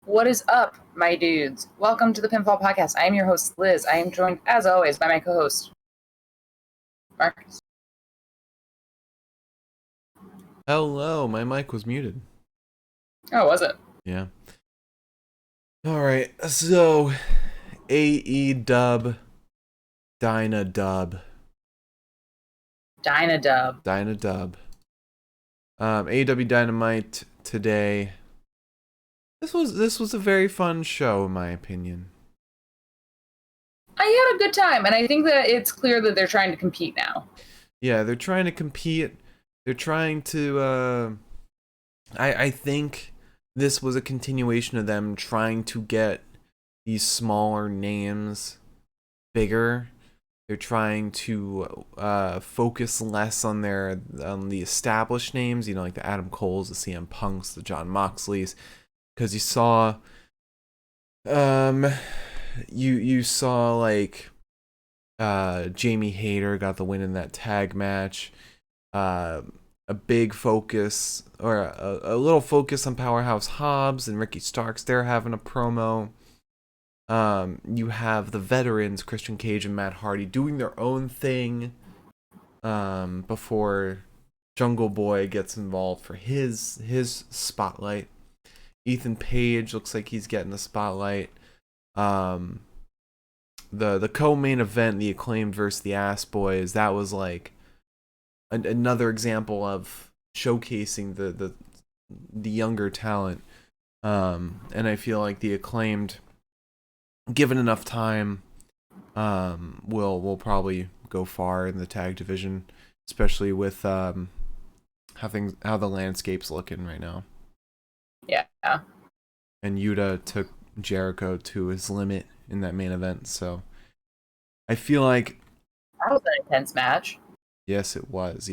What is up, my dudes? Welcome to the Pinfall Podcast. I am your host, Liz. I am joined, as always, by my co-host, Marcus. Hello, my mic was muted. Oh, was it? Yeah. Alright, so Dynadub. Dynadub. Dynadub. AEW Dynamite today. This was a very fun show, in my opinion. I had a good time, and I think that it's clear that they're trying to compete now. Yeah, they're trying to compete. They're trying to I think this was a continuation of them trying to get these smaller names bigger. They're trying to focus less on the established names, like the Adam Coles, the CM Punks, the John Moxleys, because you saw you saw like Jamie Hayter got the win in that tag match. A big focus or a little focus on Powerhouse Hobbs and Ricky Starks. They're having a promo. You have the veterans, Christian Cage and Matt Hardy, doing their own thing before Jungle Boy gets involved for his spotlight. Ethan Page looks like he's getting the spotlight. The co-main event, the Acclaimed versus the Ass Boys, that was like another example of showcasing the younger talent. And I feel like the Acclaimed, given enough time, will probably go far in the tag division, especially with how the landscape's looking right now. Yeah. And Yuta took Jericho to his limit in that main event, so I feel like That was an intense match. Yes, it was.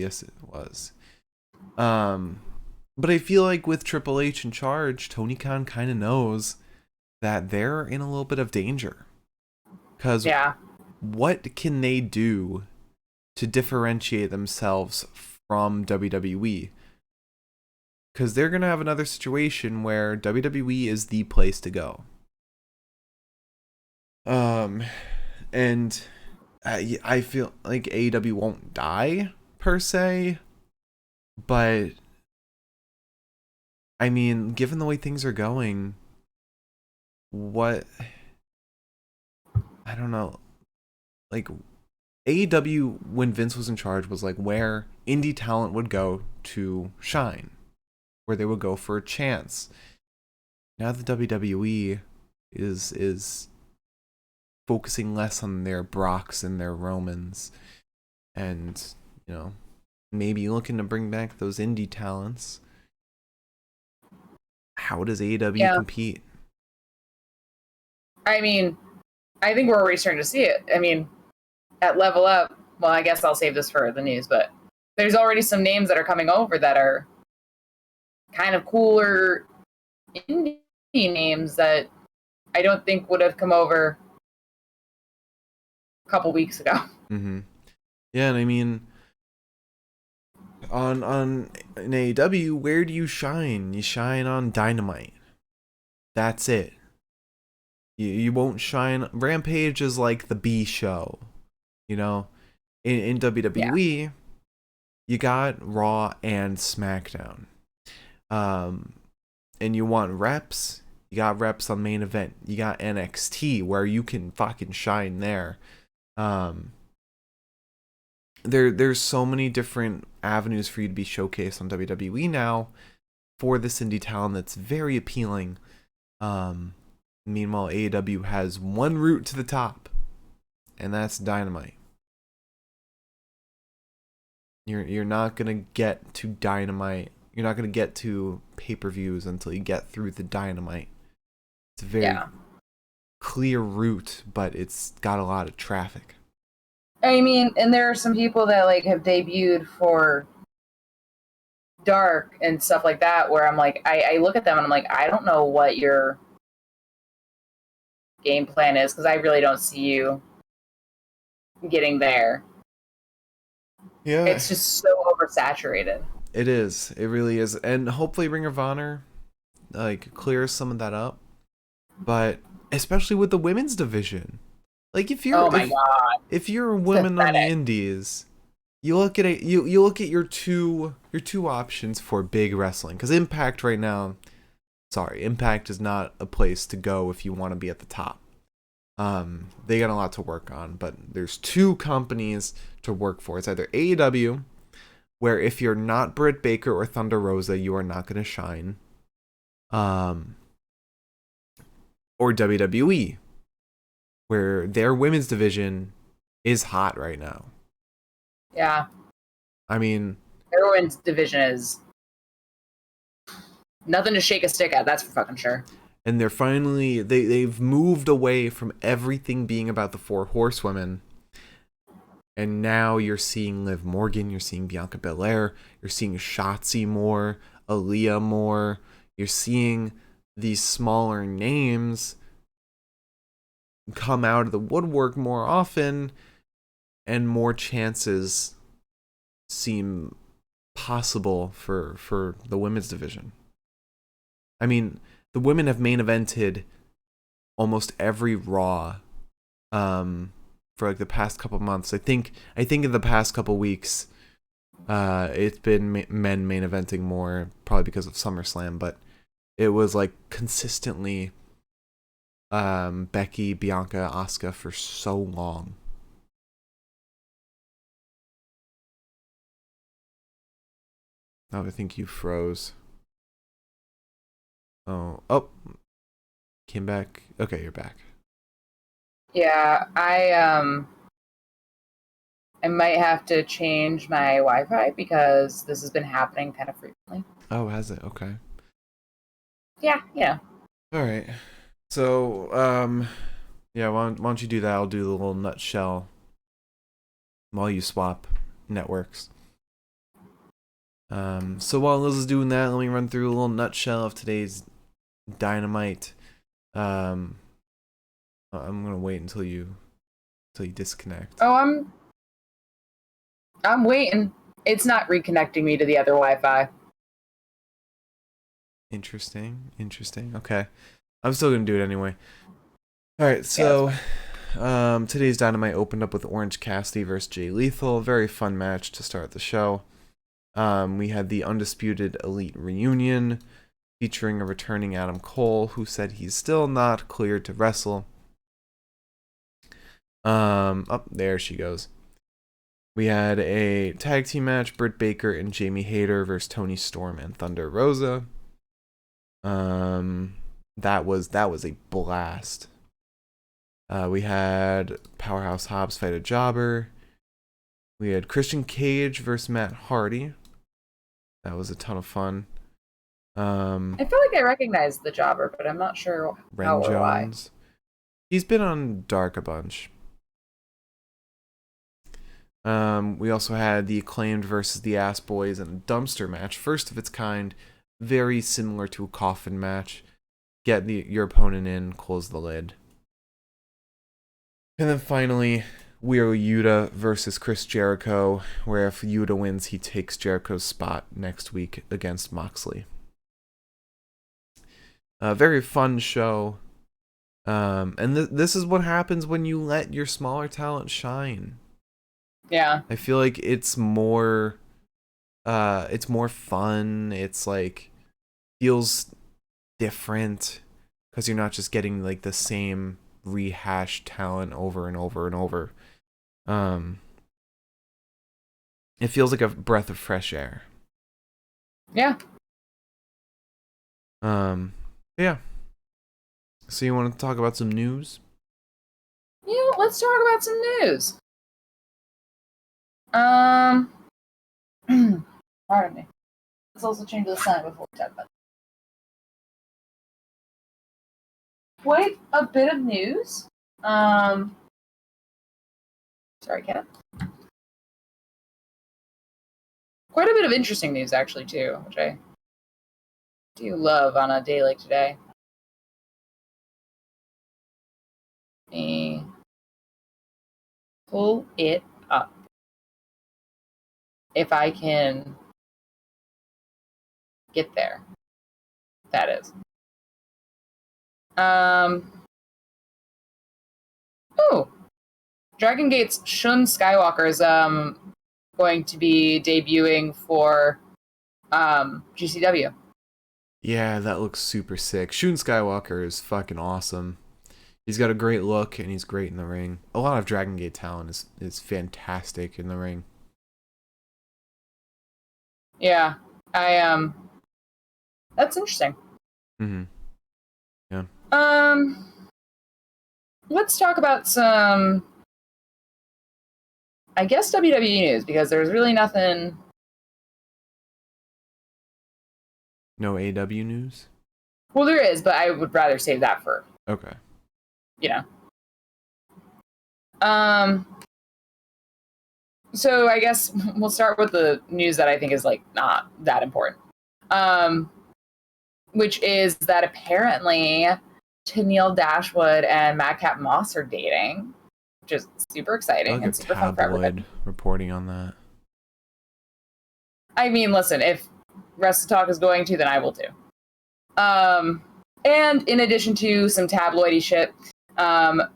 But I feel like with Triple H in charge, Tony Khan kind of knows that they're in a little bit of danger. Because what can they do to differentiate themselves from WWE? Because they're going to have another situation where WWE is the place to go. And I feel like AEW won't die, per se. But I mean, given the way things are going, I don't know. Like, AEW, when Vince was in charge, was like where indie talent would go to shine, where they would go for a chance. Now the WWE is focusing less on their Brocks and their Romans, and maybe looking to bring back those indie talents. How does AEW compete? I mean, I think we're already starting to see it. I mean, at Level Up, well, I guess I'll save this for the news, but there's already some names that are coming over that are kind of cooler indie names that I don't think would have come over a couple weeks ago. Mm-hmm. Yeah, and I mean, on in AEW, where do you shine? You shine on Dynamite. That's it. You won't shine. Rampage is like the B show, In WWE, you got Raw and SmackDown. And you want reps. You got reps on main event. You got NXT where you can fucking shine there. There's so many different avenues for you to be showcased on WWE now for this indie talent that's very appealing. Meanwhile, AEW has one route to the top, and that's Dynamite. You're not gonna get to Dynamite. You're not gonna get to pay-per-views until you get through the Dynamite. It's a very clear route, but it's got a lot of traffic. I mean, and there are some people that like have debuted for Dark and stuff like that, where I'm like, I look at them and I'm like, I don't know what your game plan is, because I really don't see you getting there. Yeah, it's just so oversaturated. It is. It really is. And hopefully Ring of Honor clears some of that up. but especially with the women's division. Like Oh my god, if you're a it's woman on the pathetic. indies, you look at you look at your two options for big wrestling, cuz Impact right now, sorry, Impact is not a place to go if you want to be at the top. They got a lot to work on, but there's two companies to work for. It's either AEW, where if you're not Britt Baker or Thunder Rosa, you are not going to shine. Um, or WWE, where their women's division is hot right now. Yeah, I mean, their women's division is nothing to shake a stick at. That's for fucking sure. and they're finally they've moved away from everything being about the four horsewomen. And now you're seeing Liv Morgan, you're seeing Bianca Belair, you're seeing Shotzi more, Aaliyah more. You're seeing these smaller names come out of the woodwork more often, and more chances seem possible for the women's division. I mean, the women have main evented almost every Raw for like the past couple months. I think in the past couple weeks it's been men main eventing more, probably because of SummerSlam, but it was like consistently Becky, Bianca, Asuka for so long. Oh, I think you froze. Oh, came back. Okay, you're back. Yeah, I might have to change my Wi-Fi because this has been happening kind of frequently. Oh, has it? Okay. Yeah, yeah. All right. So, yeah, why don't you do that? I'll do the little nutshell while you swap networks. So while Liz is doing that, let me run through a little nutshell of today's Dynamite. I'm gonna wait until you disconnect. Oh, I'm waiting. It's not reconnecting me to the other Wi-Fi. Interesting. Okay, I'm still gonna do it anyway. All right, Yeah, that's so fine. today's Dynamite opened up with Orange Cassidy versus Jay Lethal. Very fun match to start the show. We had the Undisputed Elite reunion featuring a returning Adam Cole, who said he's still not cleared to wrestle. Up there she goes. We had a tag team match: Britt Baker and Jamie Hayter versus Toni Storm and Thunder Rosa. That was a blast. We had Powerhouse Hobbs fight a jobber. We had Christian Cage versus Matt Hardy. That was a ton of fun. I feel like I recognize the jobber, but I'm not sure Ren how or why. Jones. He's been on Dark a bunch. We also had the Acclaimed versus the Ass Boys in a dumpster match, first of its kind, very similar to a coffin match. Get your opponent in, close the lid. And then finally, Wheeler Yuta versus Chris Jericho, where if Yuta wins, he takes Jericho's spot next week against Moxley. A very fun show. And this is what happens when you let your smaller talent shine. Yeah. I feel like it's more fun. It's like feels different because you're not just getting like the same rehashed talent over and over and over. It feels like a breath of fresh air. Yeah. Yeah. So you want to talk about some news? Let's talk about some news. Pardon me. Let's also change the sign before we talk about it. Quite a bit of news. Sorry, cat. Quite a bit of interesting news, actually, too, which I do love on a day like today. Let me pull it up. If I can get there. That is. Um. Oh, Dragon Gate's Shun Skywalker is going to be debuting for GCW. Yeah, that looks super sick. Shun Skywalker is fucking awesome. He's got a great look and he's great in the ring. A lot of Dragon Gate talent is fantastic in the ring. Yeah, that's interesting. Mm-hmm. Yeah. Let's talk about some, I guess, WWE news, because there's really nothing. No AW news? Well, there is, but I would rather save that for, Okay. you know. So I guess we'll start with the news that I think is, like, not that important. Which is that apparently Tennille Dashwood and Madcap Moss are dating, which is super exciting Like and a super fun for everybody. tabloid reporting on that. I mean, listen, if Wrestle Talk is going to, then I will too. And in addition to some tabloidy shit, the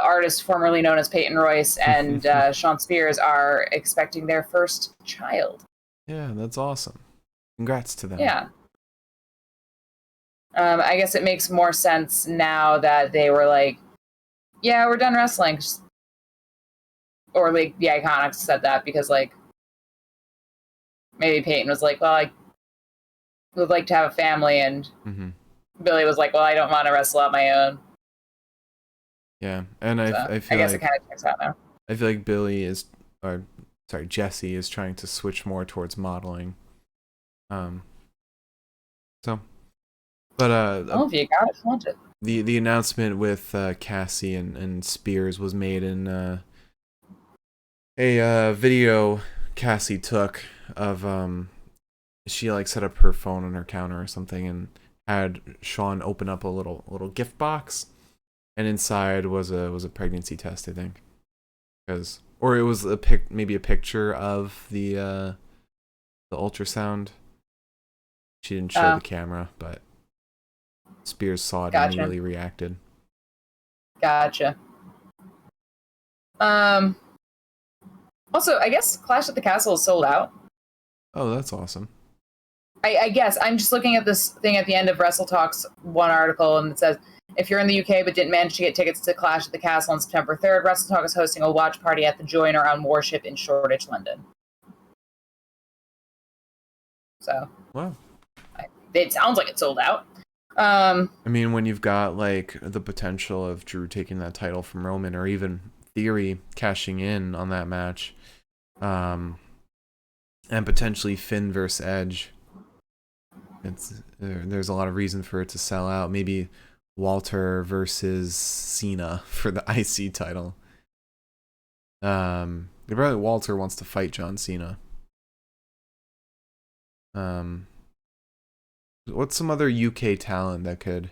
artist formerly known as Peyton Royce and Sean Spears are expecting their first child. Yeah, that's awesome. Congrats to them. Yeah. I guess it makes more sense now that they were like, yeah, we're done wrestling. Or, like, the Iconics said that because, like, maybe Peyton was like, well, I would like to have a family, and Billy was like, well, I don't want to wrestle on my own. Yeah, and So, I feel guess like it kind of checks out now. I feel like Jesse is trying to switch more towards modeling. Oh, if you got it, flaunt it. The announcement with Cassie and Spears was made in a video Cassie took of she like set up her phone on her counter or something and had Sean open up a little gift box, and inside was a pregnancy test, I think, or it was maybe a picture of the ultrasound. She didn't show the camera, but Spears saw it and immediately reacted. Gotcha. Also, I guess Clash at the Castle is sold out. Oh, that's awesome. I guess I'm just looking at this thing at the end of Wrestle Talk's one article, and it says, if you're in the UK but didn't manage to get tickets to Clash at the Castle on September 3rd, Wrestle Talk is hosting a watch party at the Joiner on Warship in Shoreditch, London. So, wow. It sounds like it's sold out. I mean, when you've got like the potential of Drew taking that title from Roman, or even Theory cashing in on that match, and potentially Finn versus Edge, there's a lot of reason for it to sell out. Maybe Walter versus Cena for the IC title. Probably Walter wants to fight John Cena. What's some other UK talent that could?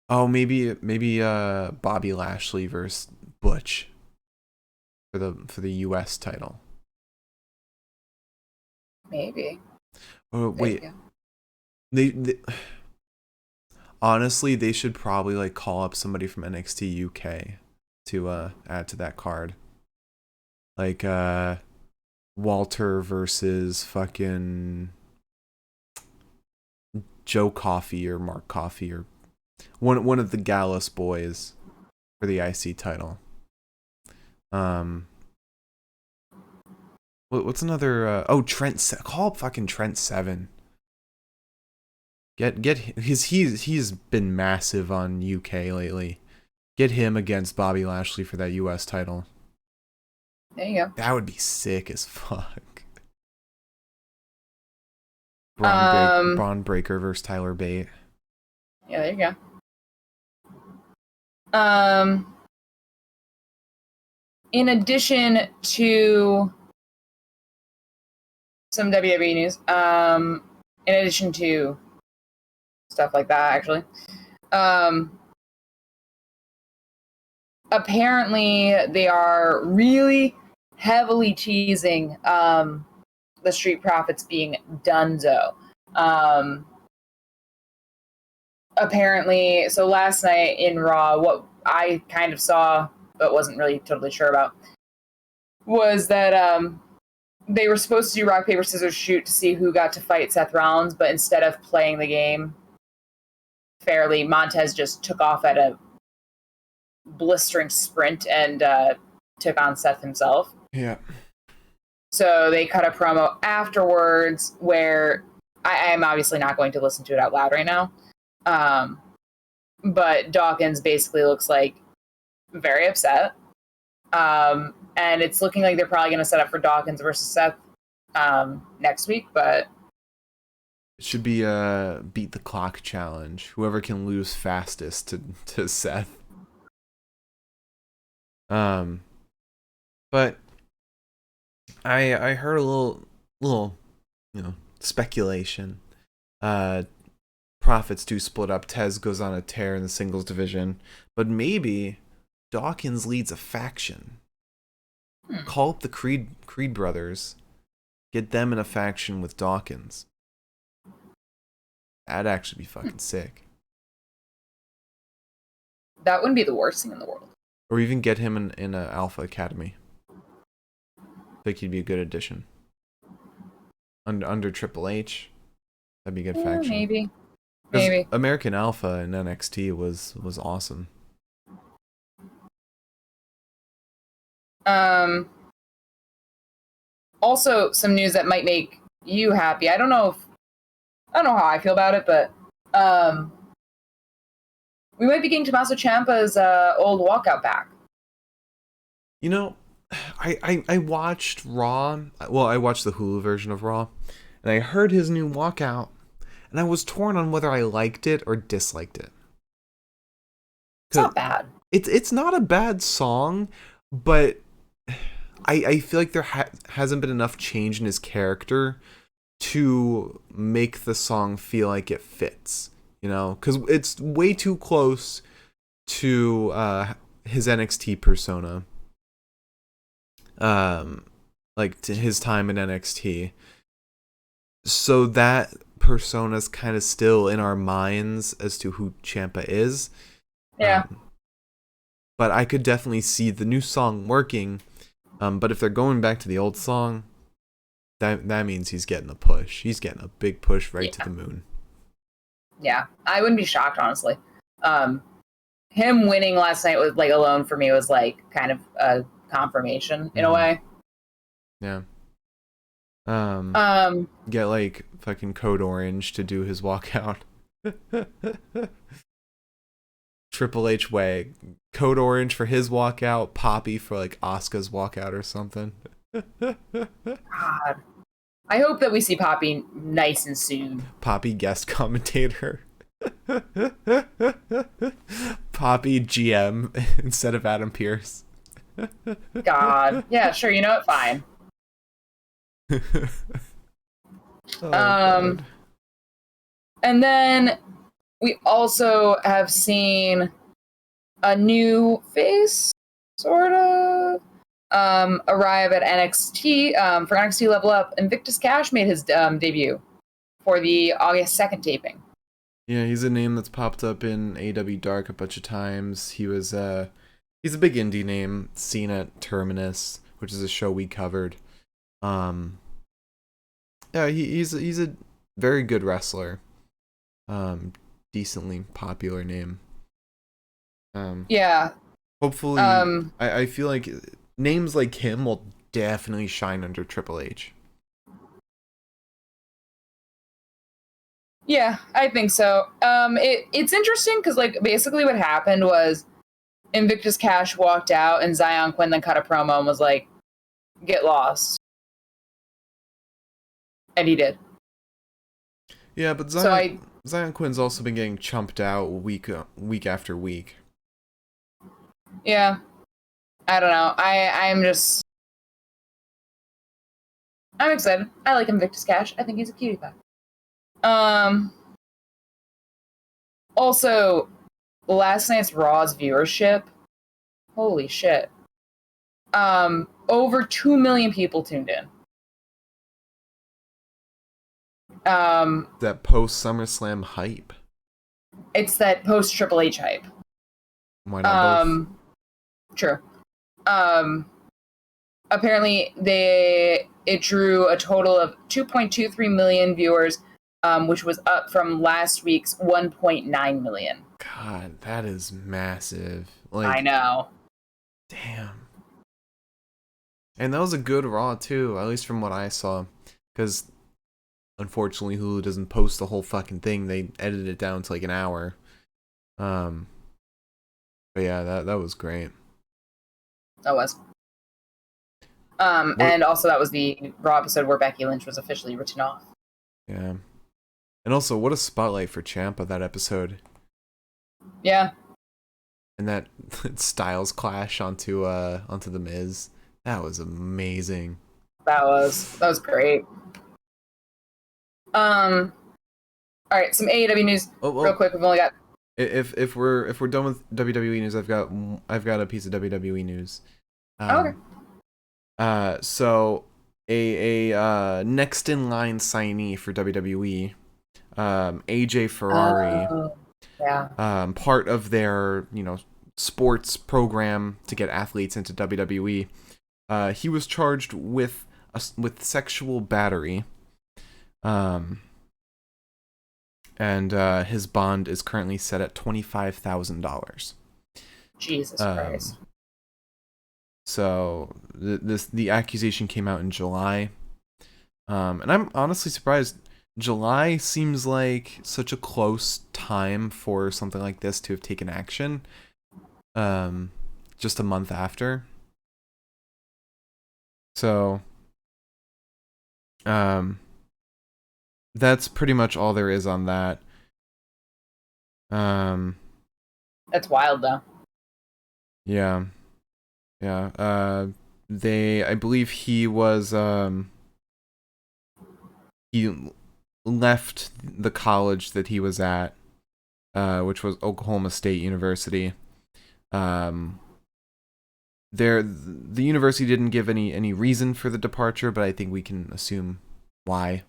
Oh, maybe Bobby Lashley versus Butch for the US title. Maybe. Oh wait, they honestly, they should probably like call up somebody from NXT UK to add to that card. Like Walter versus fucking Joe Coffey or Mark Coffey or one of the Gallus boys for the IC title. What's another? Trent. Call up fucking Trent Seven. Get he's been massive on UK lately. Get him against Bobby Lashley for that US title. There you go. That would be sick as fuck. Braun Breaker versus Tyler Bate. Yeah, there you go. In addition to some WWE news, in addition to stuff like that, actually, apparently they are really heavily teasing the Street Profits being donezo. apparently, so last night in Raw, what I kind of saw but wasn't really totally sure about was that they were supposed to do rock, paper, scissors, shoot to see who got to fight Seth Rollins, but instead of playing the game fairly, Montez just took off at a blistering sprint and took on Seth himself. Yeah. So they cut a promo afterwards where I am obviously not going to listen to it out loud right now. But Dawkins basically looks like very upset. And it's looking like they're probably going to set up for Dawkins versus Seth next week, but it should be a beat the clock challenge. Whoever can lose fastest to Seth. But I heard a little speculation. Profits do split up. Tez goes on a tear in the singles division, but maybe Dawkins leads a faction. Call up the Creed brothers, get them in a faction with Dawkins. That'd actually be fucking sick. That wouldn't be the worst thing in the world. Or even get him in a Alpha Academy. I think he'd be a good addition. Under Triple H, that'd be a good faction. Maybe. American Alpha in NXT was awesome. Also, some news that might make you happy. I don't know how I feel about it, but we might be getting Tommaso Ciampa's old walkout back. You know, I watched Raw. Well, I watched the Hulu version of Raw, and I heard his new walkout, and I was torn on whether I liked it or disliked it. It's not bad. It's not a bad song, but I feel like there hasn't been enough change in his character to make the song feel like it fits, because it's way too close to his NXT persona, like to his time in NXT. So that persona's kind of still in our minds as to who Ciampa is. Yeah. But I could definitely see the new song working. But if they're going back to the old song, that means he's getting a push. He's getting a big push right to the moon. Yeah, I wouldn't be shocked, honestly. Him winning last night was alone for me was kind of a confirmation in a way. Yeah. Get fucking Code Orange to do his walkout. Triple H way. Code Orange for his walkout, Poppy for Asuka's walkout or something. God. I hope that we see Poppy nice and soon. Poppy guest commentator. Poppy GM instead of Adam Pearce. God. Yeah, sure, you know what? Fine. God. And then we also have seen a new face, sort of, arrive at NXT. For NXT Level Up, Invictus Cash made his debut for the August 2nd taping. Yeah, he's a name that's popped up in AEW Dark a bunch of times. He's a big indie name, seen at Terminus, which is a show we covered. Yeah, he's a very good wrestler. Decently popular name. Yeah. Hopefully, I feel like names like him will definitely shine under Triple H. Yeah, I think so. It's interesting because basically what happened was Invictus Cash walked out and Zion Quinn then cut a promo and was like, "Get lost," and he did. Yeah, but Zion Quinn's also been getting chumped out week after week. Yeah, I don't know. I'm excited. I like Invictus Cash. I think he's a cutie pie. Also, last night's Raw's viewership, holy shit. Over 2 million people tuned in. That post SummerSlam hype. It's that post Triple H hype. Why not both? True. Apparently it drew a total of 2.23 million viewers, which was up from last week's 1.9 million. God, that is massive. I know. Damn. And that was a good Raw too, at least from what I saw, because unfortunately Hulu doesn't post the whole fucking thing. They edited it down to like an hour. But yeah, that was great. That was. And also that was the Raw episode where Becky Lynch was officially written off. Yeah. And also, what a spotlight for Ciampa that episode. Yeah. And that Styles clash onto the Miz. That was amazing. That was great. All right, some AEW news real quick. We've only got. If we're done with WWE news, I've got a piece of WWE news. Okay. So a next in line signee for WWE, AJ Ferrari. Yeah. Part of their sports program to get athletes into WWE. He was charged with sexual battery. And his bond is currently set at $25,000. Jesus Christ. So the accusation came out in July, and I'm honestly surprised. July seems like such a close time for something like this to have taken action. Just a month after. So, that's pretty much all there is on that. That's wild, though. Yeah. Yeah. I believe he was, he left the college that he was at, which was Oklahoma State University. The university didn't give any reason for the departure, but I think we can assume why.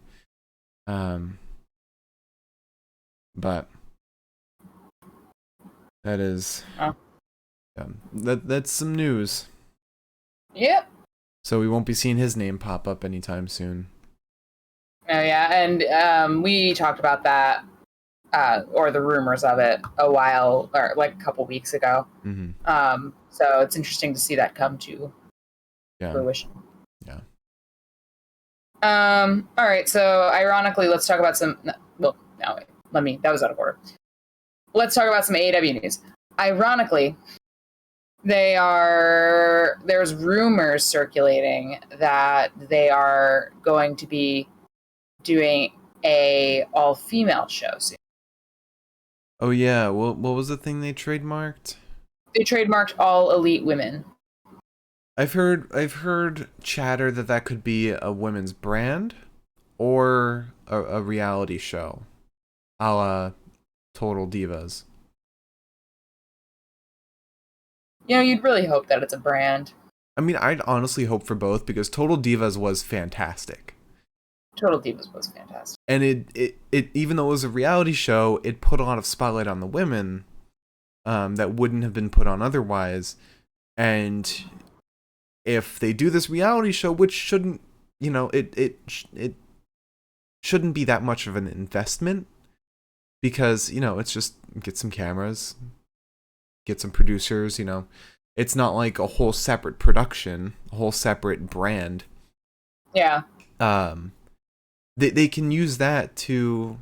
But that is that's some news. Yep. So we won't be seeing his name pop up anytime soon. Oh yeah, and we talked about that, or the rumors of it, a while or like a couple weeks ago. Mm-hmm. So it's interesting to see that come to fruition. Yeah. All right. So ironically, let's talk about some. Well, no, wait. That was out of order. Let's talk about some AEW news. Ironically, there's rumors circulating that they are going to be doing a all-female show soon. Oh yeah, what was the thing they trademarked? They trademarked All Elite Women. I've heard chatter that could be a women's brand or a reality show, a la Total Divas. You'd really hope that it's a brand. I mean, I'd honestly hope for both because Total Divas was fantastic. Total Divas was fantastic. And it even though it was a reality show, it put a lot of spotlight on the women that wouldn't have been put on otherwise. And if they do this reality show, which shouldn't, it shouldn't be that much of an investment because, it's just get some cameras, get some producers, It's not like a whole separate production, a whole separate brand. Yeah. They can use that to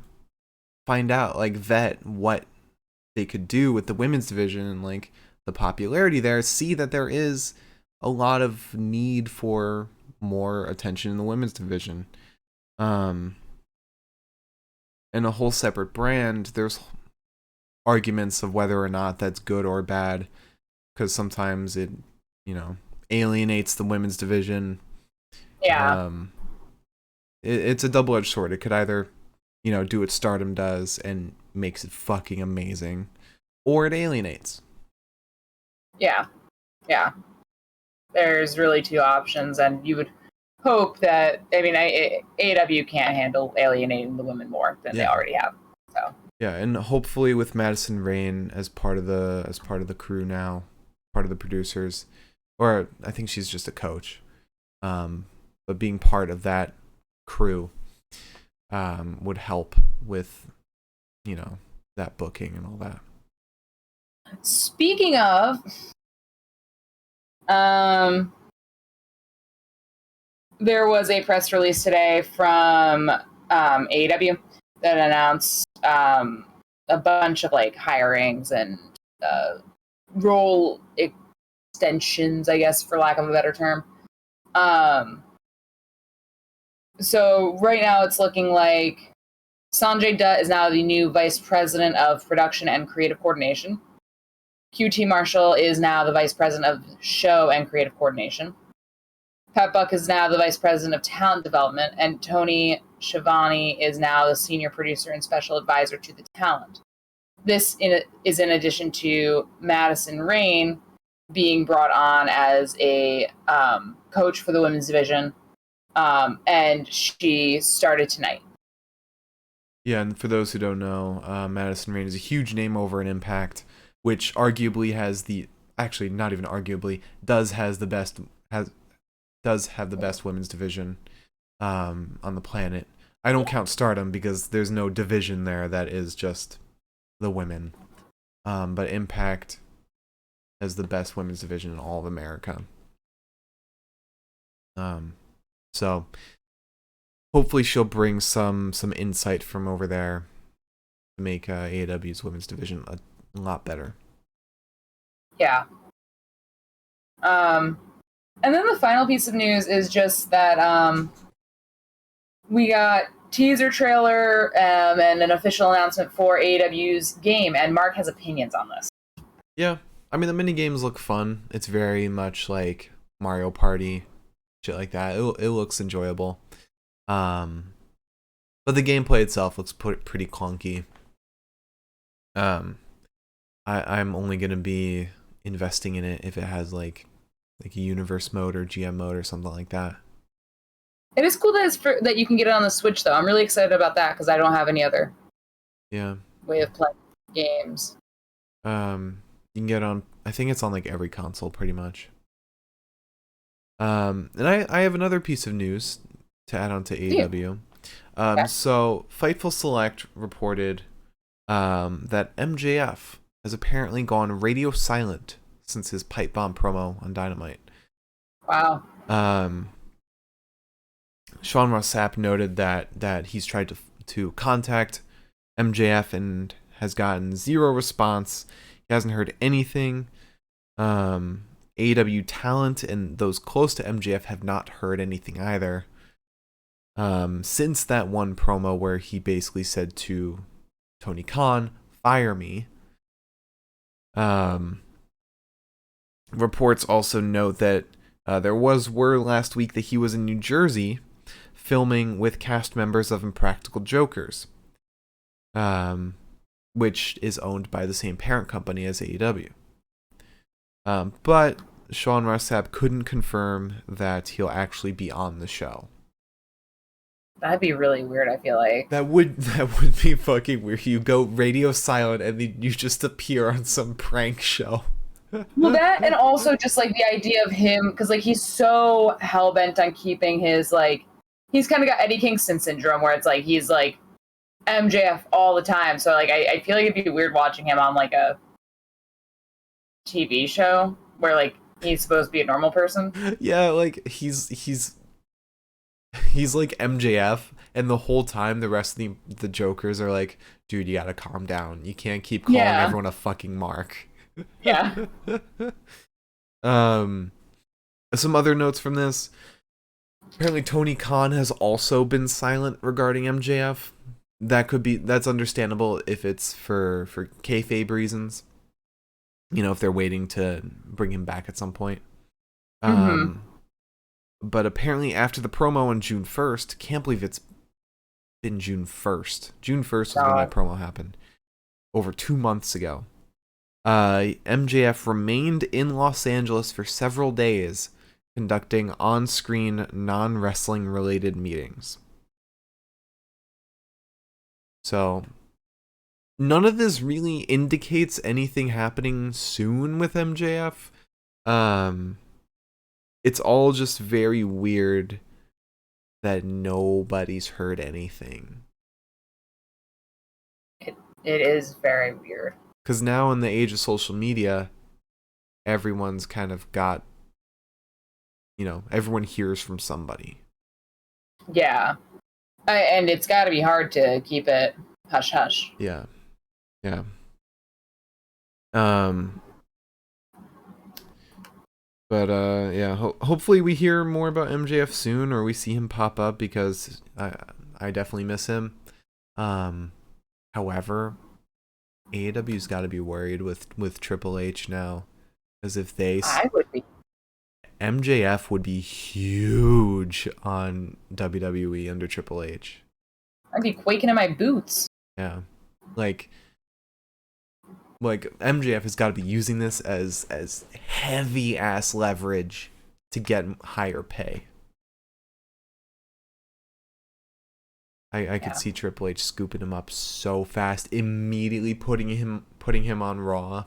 find out, vet what they could do with the women's division and, the popularity there. See that there is a lot of need for more attention in the women's division. And a whole separate brand, there's arguments of whether or not that's good or bad. Because sometimes it, alienates the women's division. Yeah. It's a double-edged sword. It could either, do what Stardom does and makes it fucking amazing, or it alienates. Yeah. Yeah. There's really two options, and you would hope that, AEW can't handle alienating the women more than they already have. So Yeah, and hopefully with Madison Rain as part of the crew now, part of the producers, or I think she's just a coach. But being part of that crew would help with, that booking and all that. Speaking of, there was a press release today from AEW that announced a bunch of like hirings and role extensions, I guess, for lack of a better term. So right now it's looking like Sanjay Dutt is now the new vice president of production and creative coordination. QT Marshall is now the vice president of show and creative coordination. Pat Buck is now the vice president of talent development, and Tony Schiavone is now the senior producer and special advisor to the talent. This is in addition to Madison Rain being brought on as a coach for the women's division, and she started tonight. Yeah, and for those who don't know, Madison Rain is a huge name over in Impact, which arguably not even arguably, does have the best women's division on the planet. I don't count Stardom because there's no division there that is just the women. But Impact has the best women's division in all of America. So hopefully she'll bring some insight from over there to make AEW's women's division a lot better. Yeah. And then the final piece of news is just that we got teaser trailer and an official announcement for AEW's game, and Mark has opinions on this. Yeah, I mean the mini games look fun. It's very much like Mario Party, shit like that. It looks enjoyable. But the gameplay itself looks pretty clunky. I'm only gonna be investing in it if it has like a universe mode or GM mode or something like that. It is cool that that you can get it on the Switch, though. I'm really excited about that because I don't have any other way of playing games. You can get on. I think it's on like every console, pretty much. And I have another piece of news to add on to AEW. Okay. So Fightful Select reported that MJF has apparently gone radio silent since his pipe bomb promo on Dynamite. Wow. Sean Ross Sapp noted that he's tried to contact MJF and has gotten zero response. He hasn't heard anything. AEW talent and those close to MJF have not heard anything either. Since that one promo where he basically said to Tony Khan, "Fire me." Reports also note that there was word last week that he was in New Jersey filming with cast members of Impractical Jokers, which is owned by the same parent company as AEW. But Sean Ross Sapp couldn't confirm that he'll actually be on the show. That'd be really weird, I feel like. That would be fucking weird. You go radio silent and then you just appear on some prank show. Well, that, and also just like the idea of him, because like he's so hell-bent on keeping his like, he's kind of got Eddie Kingston syndrome where it's like he's like MJF all the time. So like I feel like it'd be weird watching him on like a TV show where like he's supposed to be a normal person. Yeah, like he's like MJF, and the whole time the rest of the Jokers are like, dude, you gotta calm down. You can't keep calling everyone a fucking mark. Yeah. Some other notes from this. Apparently Tony Khan has also been silent regarding MJF. That's understandable if it's for kayfabe reasons. You know, if they're waiting to bring him back at some point. But apparently after the promo on June 1st, can't believe it's been June 1st. June 1st was when that promo happened. Over 2 months ago. MJF remained in Los Angeles for several days, conducting on-screen, non-wrestling related meetings. So, none of this really indicates anything happening soon with MJF. It's all just very weird that nobody's heard anything. It is very weird. Because now in the age of social media, everyone's kind of got, everyone hears from somebody. Yeah. And it's got to be hard to keep it hush-hush. Yeah. Yeah. But yeah, hopefully we hear more about MJF soon, or we see him pop up, because I definitely miss him. However, AEW's got to be worried with Triple H now, because if I would be. MJF would be huge on WWE under Triple H. I'd be quaking in my boots. Yeah, like MJF has got to be using this as heavy ass leverage to get higher pay. I could see Triple H scooping him up so fast, immediately putting him on Raw,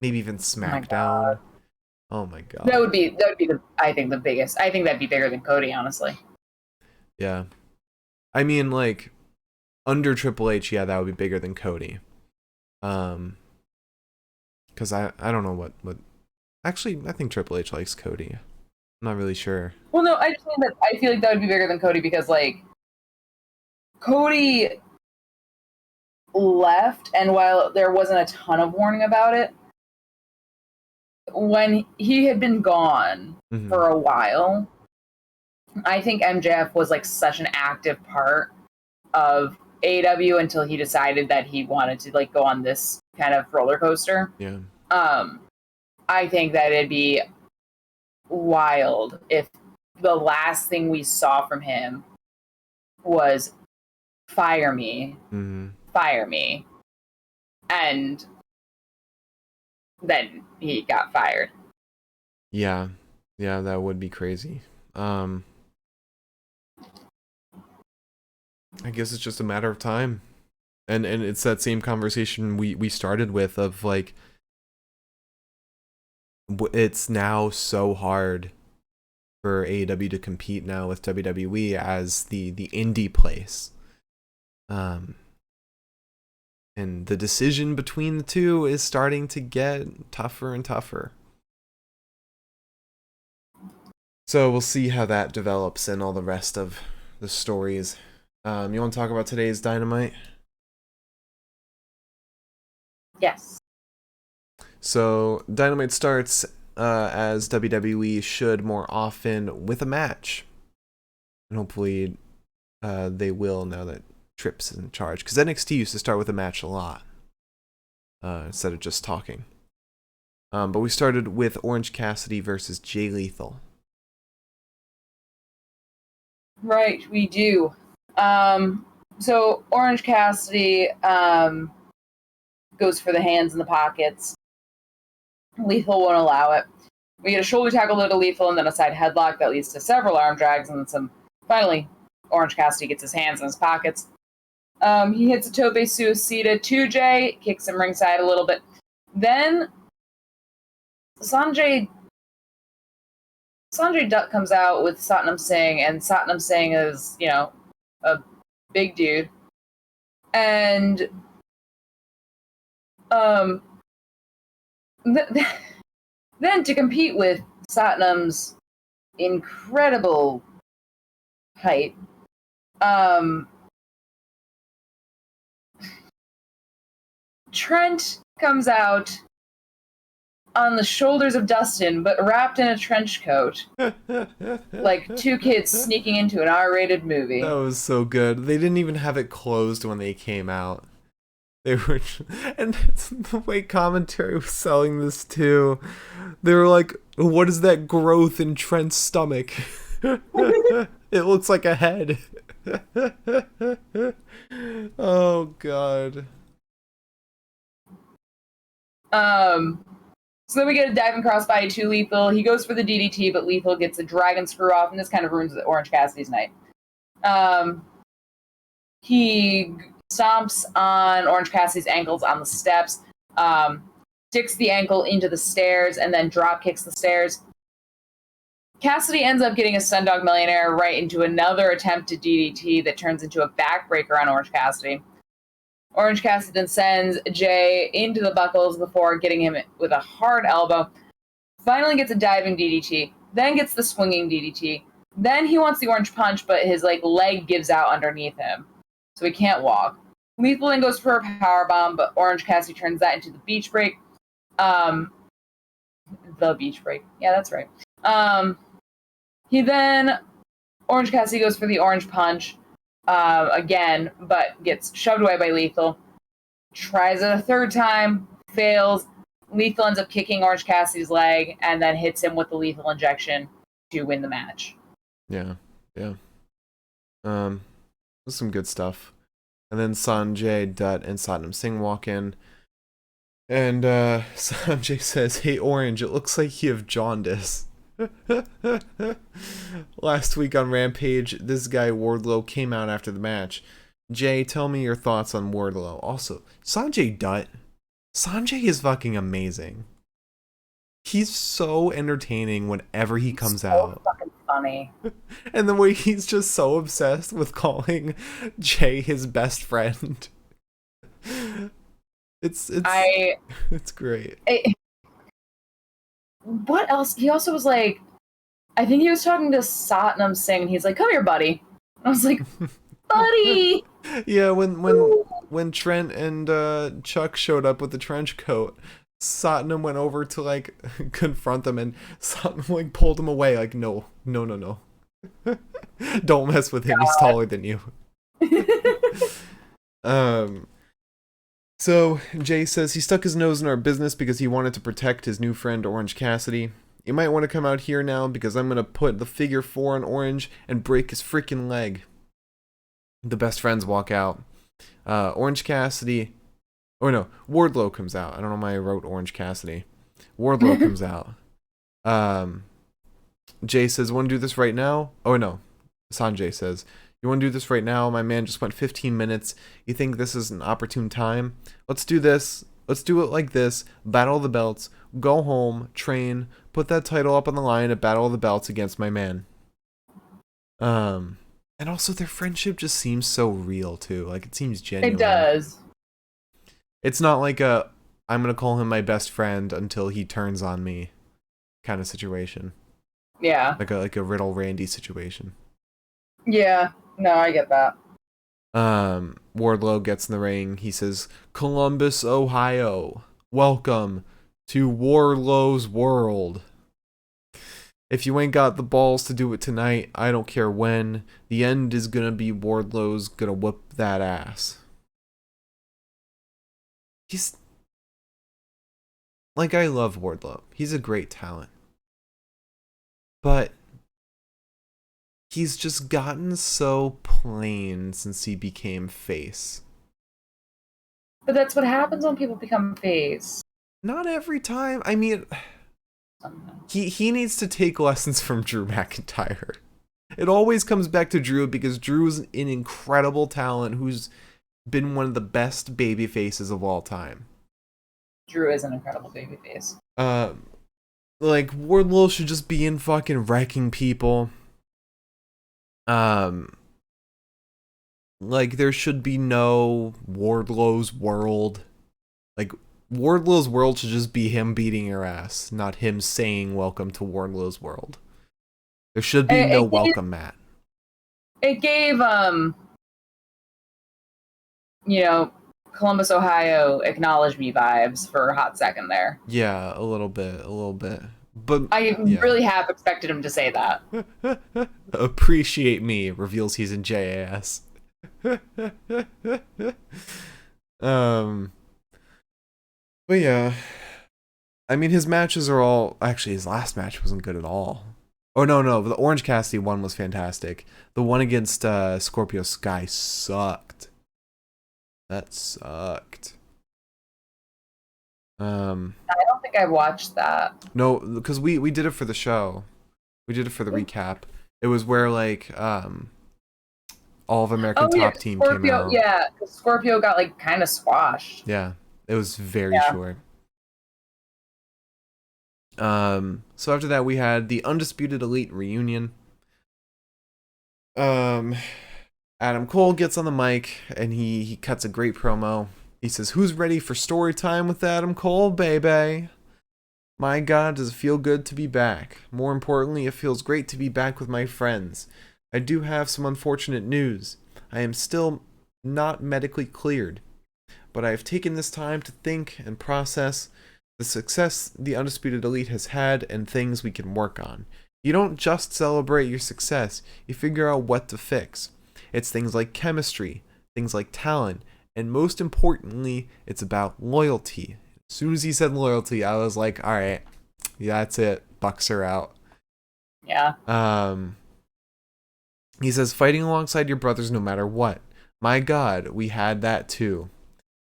maybe even SmackDown. Oh my god. That would be I think the biggest. I think that'd be bigger than Cody, honestly. Yeah. I mean, like, under Triple H, yeah, that would be bigger than Cody. Because I don't know what actually, I think Triple H likes Cody. I'm not really sure. Well, no, I just mean that I feel like that would be bigger than Cody, because, like, Cody left, and while there wasn't a ton of warning about it, when he had been gone for a while, I think MJF was, like, such an active part of AEW until he decided that he wanted to, like, go on this kind of roller coaster. Yeah. I think that it'd be wild if the last thing we saw from him was fire me, and then he got fired. Yeah, that would be crazy. I guess it's just a matter of time, and it's that same conversation we started with, of like, it's now so hard for AEW to compete now with WWE as the indie place. And the decision between the two is starting to get tougher and tougher. So we'll see how that develops and all the rest of the stories. You want to talk about today's Dynamite? Yes. So Dynamite starts as WWE should more often, with a match. And hopefully they will, now that Trips is in charge. Because NXT used to start with a match a lot, instead of just talking. But we started with Orange Cassidy versus Jay Lethal. Right, we do. So Orange Cassidy goes for the hands in the pockets. Lethal won't allow it. We get a shoulder tackle to Lethal, and then a side headlock that leads to several arm drags, and then finally, Orange Cassidy gets his hands in his pockets. He hits a tope suicida to Jay, kicks him ringside a little bit. Then Sanjay Dutt comes out with Satnam Singh, and Satnam Singh is, a big dude. And then to compete with Satnam's incredible height, Trent comes out on the shoulders of Dustin, but wrapped in a trench coat, like two kids sneaking into an R-rated movie. That was so good. They didn't even have it closed when they came out. They were, and the way commentary was selling this too. They were like, "What is that growth in Trent's stomach? It looks like a head." Oh god. So then we get a diving crossbody to Lethal. He goes for the DDT, but Lethal gets a dragon screw off, and this kind of ruins Orange Cassidy's night. He stomps on Orange Cassidy's ankles on the steps, sticks the ankle into the stairs, and then drop kicks the stairs. Cassidy ends up getting a Sundog Millionaire right into another attempted DDT that turns into a backbreaker on Orange Cassidy. Orange Cassidy then sends Jay into the buckles before getting him with a hard elbow. Finally gets a diving DDT, then gets the swinging DDT. Then he wants the orange punch, but his leg gives out underneath him, so he can't walk. Lethal then goes for a powerbomb, but Orange Cassidy turns that into the beach break. The beach break. Yeah, that's right. Orange Cassidy goes for the orange punch again, but gets shoved away by Lethal. Tries it a third time, fails. Lethal ends up kicking Orange Cassidy's leg and then hits him with the lethal injection to win the match. Yeah. That's some good stuff. And then Sanjay Dutt and Satnam Singh walk in. And Sanjay says, "Hey, Orange, it looks like you have jaundice." Last week on Rampage, this guy Wardlow came out after the match. Jay, tell me your thoughts on Wardlow. Also, Sanjay Dutt. Sanjay is fucking amazing. He's so entertaining whenever he comes out. Fucking funny. And the way he's just so obsessed with calling Jay his best friend. It's great. What else? He also was like, I think he was talking to Satnam Singh, and he's like, "Come here, buddy." And I was like, "Buddy." Yeah, when Trent and Chuck showed up with the trench coat, Satnam went over to confront them, and Satnam pulled him away, no. Don't mess with him, he's taller than you. So Jay says he stuck his nose in our business because he wanted to protect his new friend Orange Cassidy. You might want to come out here now because I'm gonna put the figure 4 on Orange and break his freaking leg. The best friends walk out. Orange Cassidy, Wardlow comes out. I don't know why I wrote Orange Cassidy. Wardlow comes out. Jay says, "Want to do this right now?" Oh no, Sanjay says, "You want to do this right now? My man just went 15 minutes. You think this is an opportune time? Let's do this. Let's do it like this. Battle of the Belts. Go home, train, put that title up on the line at Battle of the Belts against my man." And also their friendship just seems so real too. It seems genuine. It does. It's not like I'm gonna call him my best friend until he turns on me kind of situation. Yeah. Like a Riddle Randy situation. Yeah. No, I get that. Wardlow gets in the ring. He says, "Columbus, Ohio. Welcome to Wardlow's world. If you ain't got the balls to do it tonight, I don't care when. The end is gonna be Wardlow's gonna whip that ass." He's... I love Wardlow. He's a great talent. But... he's just gotten so plain since he became face. But that's what happens when people become face. Not every time. I mean... He needs to take lessons from Drew McIntyre. It always comes back to Drew because Drew's an incredible talent who's been one of the best baby faces of all time. Drew is an incredible baby face. Wardlow should just be in fucking wrecking people. There should be no Wardlow's world. Wardlow's world should just be him beating your ass, not him saying welcome to Wardlow's world. There should be no welcome mat. It gave, Columbus, Ohio, acknowledge me vibes for a hot second there. Yeah, a little bit. But I really have expected him to say that. Appreciate me reveals he's in JAS. But yeah, I mean, his matches are all... Actually, his last match wasn't good at all. Oh, no. The Orange Cassidy one was fantastic. The one against Scorpio Sky sucked. That sucked. I don't think I watched that. No, because we did it for the show. We did it for the recap. It was where, All of American Oh yeah, Top Team came Scorpio. out. Yeah, Scorpio got like kind of squashed. Yeah, it was very Yeah. short. So after that we had the Undisputed Elite reunion. Adam Cole gets on the mic and he cuts a great promo. He says, "Who's ready for story time with Adam Cole, baby? My God, does it feel good to be back. More importantly, it feels great to be back with my friends. I do have some unfortunate news. I am still not medically cleared, but I have taken this time to think and process the success the Undisputed Elite has had and things we can work on. You don't just celebrate your success, you figure out what to fix. It's things like chemistry, things like talent, and most importantly, it's about loyalty." As soon as he said loyalty, I was like, all right, yeah, that's it. Bucks are out. Yeah. He says, "Fighting alongside your brothers no matter what. My God, we had that too.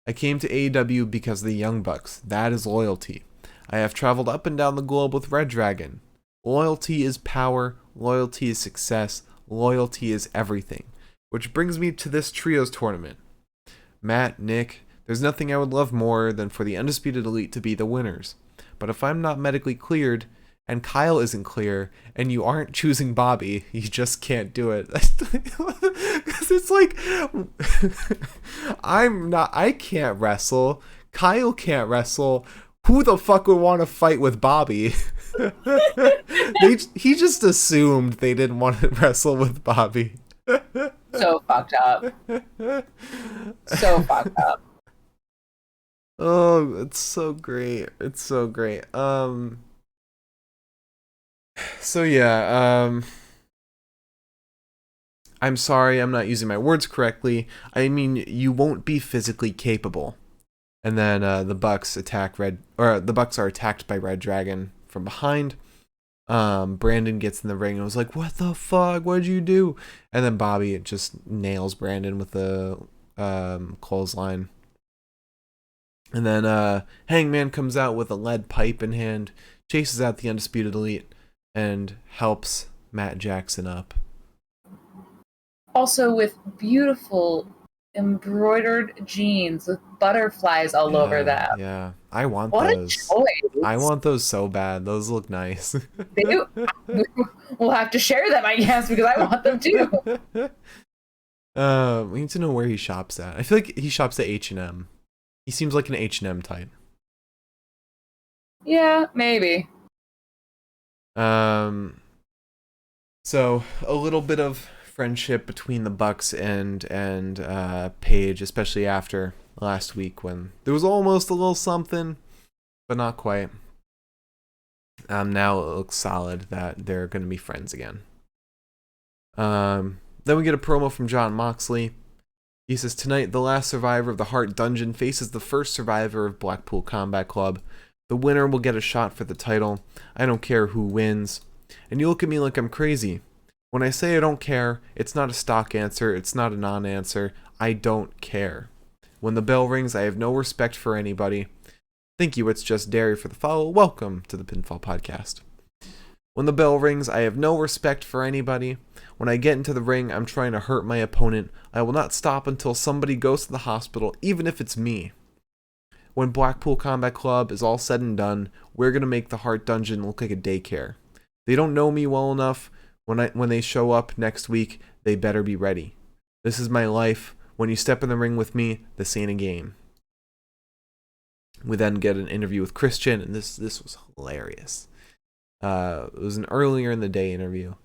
I came to AEW because of the Young Bucks. That is loyalty. I have traveled up and down the globe with Red Dragon. Loyalty is power. Loyalty is success. Loyalty is everything. Which brings me to this trios tournament. Matt, Nick, there's nothing I would love more than for the Undisputed Elite to be the winners. But if I'm not medically cleared, and Kyle isn't clear, and you aren't choosing Bobby, you just can't do it." Because it's like, I can't wrestle. Kyle can't wrestle. Who the fuck would want to fight with Bobby? He just assumed they didn't want to wrestle with Bobby. So fucked up. So fucked up. Oh, it's so great. It's so great. So yeah, I'm sorry I'm not using my words correctly. I mean, you won't be physically capable. And then the Bucks are attacked by Red Dragon from behind. Brandon gets in the ring and was like, "What the fuck? What'd you do?" And then Bobby just nails Brandon with the clothesline. And then Hangman comes out with a lead pipe in hand, chases out the Undisputed Elite, and helps Matt Jackson up. Also with beautiful embroidered jeans with butterflies all over them. Yeah, I want What those. a choice. I want those so bad. Those look nice. They do. We'll have to share them, I guess, because I want them too. We need to know where he shops at. I feel like he shops at H&M. He seems like an H&M type. Yeah, maybe. So a little bit of friendship between the Bucks and Paige, especially after last week when there was almost a little something, but not quite. Now it looks solid that they're going to be friends again. Then we get a promo from Jon Moxley. He says, "Tonight, the last survivor of the Heart Dungeon faces the first survivor of Blackpool Combat Club. The winner will get a shot for the title. I don't care who wins." And you look at me like I'm crazy. When I say I don't care, it's not a stock answer, it's not a non-answer. I don't care. When the bell rings, I have no respect for anybody. Thank you, it's just Derry for the follow. Welcome to the Pinfall Podcast. When the bell rings, I have no respect for anybody. When I get into the ring, I'm trying to hurt my opponent. I will not stop until somebody goes to the hospital, even if it's me. When Blackpool Combat Club is all said and done, we're going to make the Heart Dungeon look like a daycare. They don't know me well enough. When they show up next week, they better be ready. This is my life. When you step in the ring with me, this ain't a game. We then get an interview with Christian, and this was hilarious. It was an earlier in the day interview.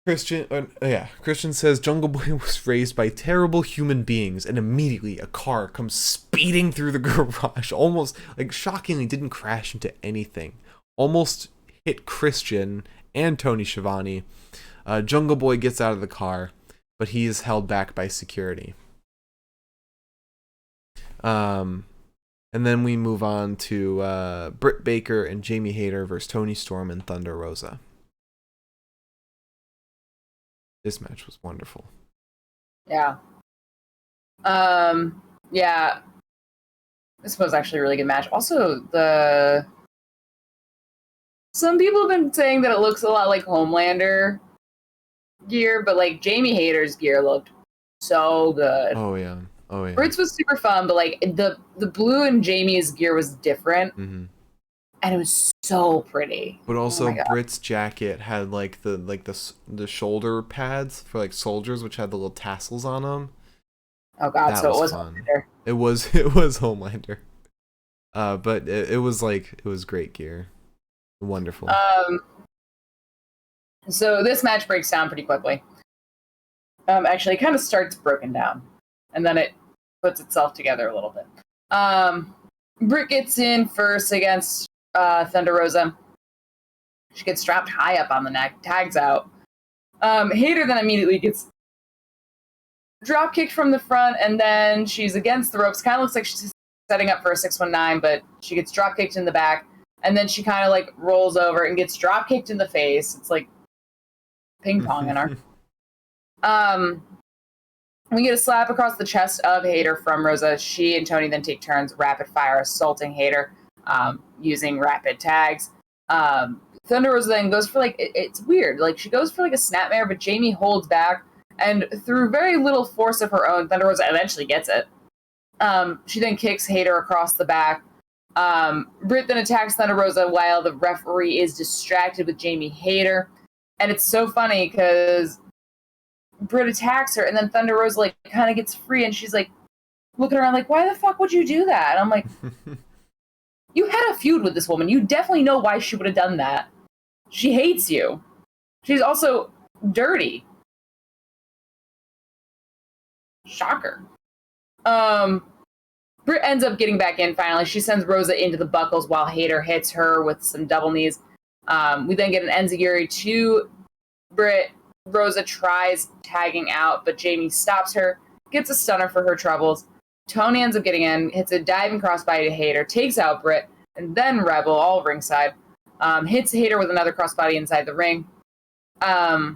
Christian says Jungle Boy was raised by terrible human beings, and immediately a car comes speeding through the garage, almost, like, shockingly didn't crash into anything. Almost hit Christian and Tony Schiavone. Jungle Boy gets out of the car, but he is held back by security. And then we move on to Britt Baker and Jamie Hayter versus Toni Storm and Thunder Rosa. This match was wonderful. Yeah. Yeah. This was actually a really good match. Also, some people have been saying that it looks a lot like Homelander. gear, but like Jamie Hayter's gear looked so good. Oh yeah. Britt's was super fun, but like the blue and Jamie's gear was different, Mm-hmm. and it was so pretty. But Oh also, my god! Brit's jacket had like the shoulder pads for like soldiers, which had the little tassels on them. Oh god! That So it was was fun. Homelander. It was Homelander. But it was great gear. Wonderful. So this match breaks down pretty quickly. Actually, it kind of starts broken down, and then it puts itself together a little bit. Britt gets in first against Thunder Rosa. She gets strapped high up on the neck, tags out. Hayter then immediately gets drop kicked from the front, and then she's against the ropes. Kind of looks like she's setting up for a 619, but she gets drop kicked in the back, and then she kind of like rolls over and gets drop kicked in the face. It's like ping pong in her. We get a slap across the chest of Hayter from Rosa. She and Tony then take turns rapid fire assaulting Hayter using rapid tags. Thunder Rosa then goes for like, it's weird. Like she goes for like a snapmare, but Jamie holds back. And through very little force of her own, Thunder Rosa eventually gets it. She then kicks Hayter across the back. Britt then attacks Thunder Rosa while the referee is distracted with Jamie Hayter. And it's so funny because Britt attacks her, and then Thunder Rosa like kind of gets free, and she's like looking around like, "Why the fuck would you do that?" And I'm like, "You had a feud with this woman. You definitely know why she would have done that. She hates you. She's also dirty." Shocker. Britt ends up getting back in finally. She sends Rosa into the buckles while Hayter hits her with some double knees. We then get an enziguri to Britt. Rosa tries tagging out, but Jamie stops her, gets a stunner for her troubles. Tony ends up getting in, hits a diving crossbody to Hayter, takes out Britt, and then Rebel, all ringside, hits Hayter with another crossbody inside the ring. And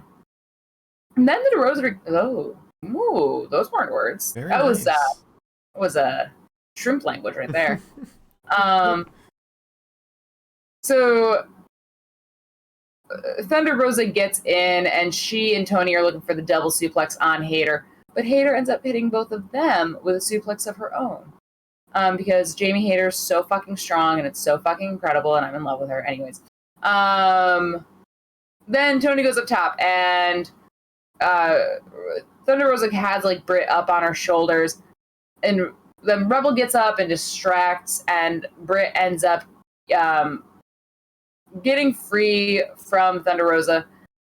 then the Rosa... Oh, those weren't words. Very that nice. was a shrimp language right there. So Thunder Rosa gets in, and she and Tony are looking for the double suplex on Hayter. But Hayter ends up hitting both of them with a suplex of her own. Because Jamie Hayter's so fucking strong, and it's so fucking incredible, and I'm in love with her. Anyways. Then Tony goes up top, and Thunder Rosa has, like, Britt up on her shoulders. And then Rebel gets up and distracts, and Britt ends up getting free from Thunder Rosa,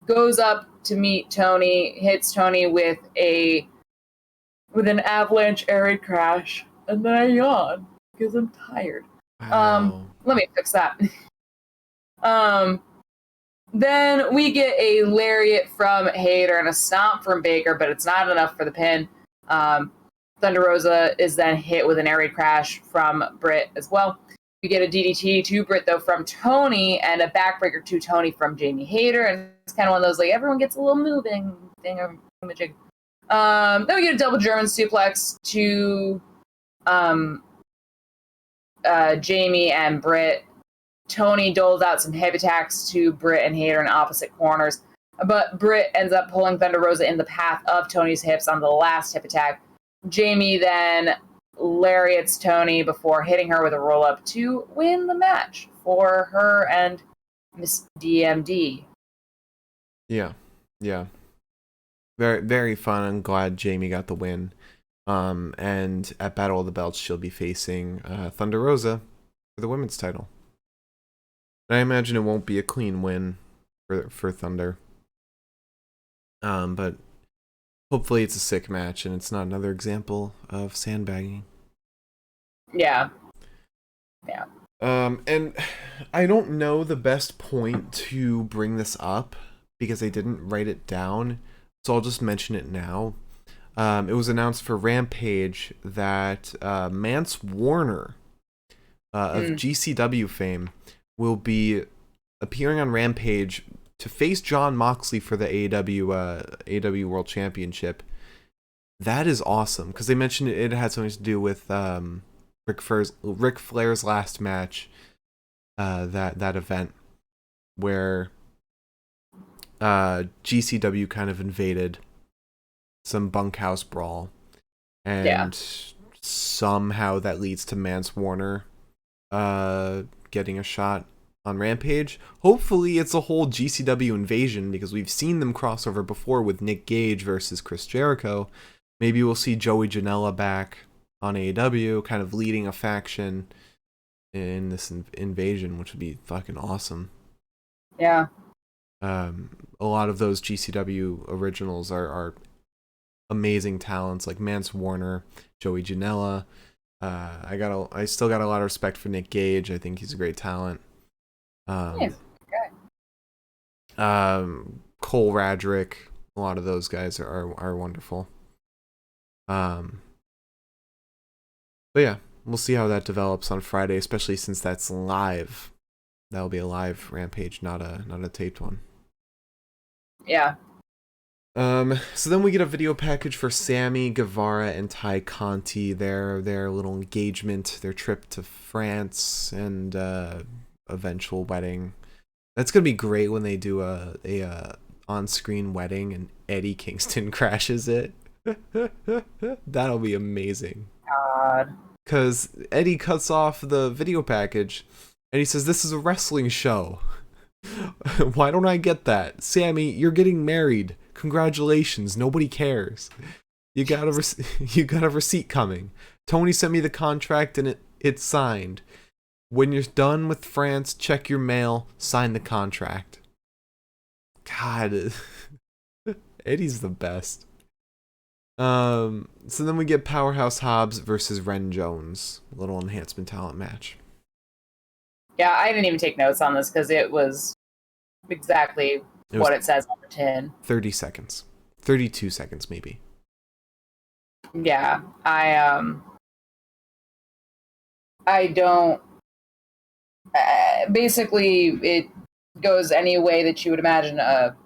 goes up to meet Tony, hits Tony with an avalanche air raid crash, and then I yawn because I'm tired. Wow. Let me fix that. Then we get a lariat from Hayter and a stomp from Baker, but it's not enough for the pin. Thunder Rosa is then hit with an air raid crash from Britt as well. We get a DDT to Britt, though, from Tony, and a backbreaker to Tony from Jamie Hayter. And it's kind of one of those, like, everyone gets a little moving thing or imaging. Then we get a double German suplex to Jamie and Britt. Tony doles out some hip attacks to Britt and Hayter in opposite corners. But Britt ends up pulling Thunder Rosa in the path of Tony's hips on the last hip attack. Jamie then lariats Tony before hitting her with a roll-up to win the match for her and Miss DMD. Yeah. Very, very fun. I'm glad Jamie got the win. And at Battle of the Belts, she'll be facing Thunder Rosa for the women's title. And I imagine it won't be a clean win for Thunder. But hopefully it's a sick match and it's not another example of sandbagging. Yeah. And I don't know the best point to bring this up because I didn't write it down, so I'll just mention it now. It was announced for Rampage that Mance Warner of GCW fame will be appearing on Rampage to face Jon Moxley for the AEW World Championship. That is awesome because they mentioned it had something to do with Ric Flair's last match, that event where GCW kind of invaded some bunkhouse brawl, and somehow that leads to Mance Warner getting a shot on Rampage. Hopefully it's a whole GCW invasion, because we've seen them cross over before with Nick Gage versus Chris Jericho. Maybe we'll see Joey Janela back on AEW, kind of leading a faction in this invasion, which would be fucking awesome. Yeah. A lot of those GCW originals are amazing talents, like Mance Warner, Joey Janela. I still got a lot of respect for Nick Gage. I think he's a great talent. Nice. Cole Radrick, a lot of those guys are wonderful. But yeah, we'll see how that develops on Friday, especially since that's live. That'll be a live Rampage, not a taped one. Yeah. So then we get a video package for Sammy Guevara and Ty Conti, their little engagement, their trip to France, and eventual wedding. That's gonna be great when they do a on-screen wedding and Eddie Kingston crashes it. That'll be amazing. God. Because Eddie cuts off the video package and he says, "This is a wrestling show. Why don't I get that? Sammy, you're getting married. Congratulations. Nobody cares. You got a receipt coming. Tony sent me the contract and it's signed. When you're done with France, check your mail, sign the contract." God, Eddie's the best. So then we get Powerhouse Hobbs versus Ren Jones, a little enhancement talent match. Yeah, I didn't even take notes on this because it was exactly what it says on the tin. 30 seconds. 32 seconds, maybe. Yeah, I don't... basically, it goes any way that you would imagine a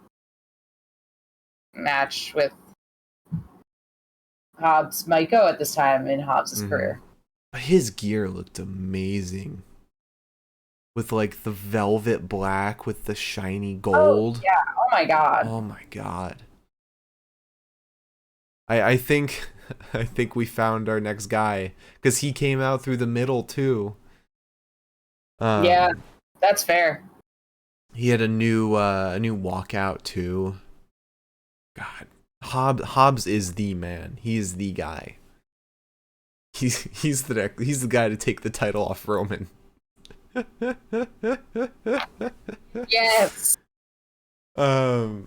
match with Hobbs might go at this time in Hobbs' career. His gear looked amazing. With like the velvet black with the shiny gold. Oh, yeah. Oh my god. Oh my god. I think we found our next guy, because he came out through the middle too. Yeah, that's fair. He had a new walkout too. God, Hobbs is the man. He is the guy. He's the guy to take the title off Roman. Yes. So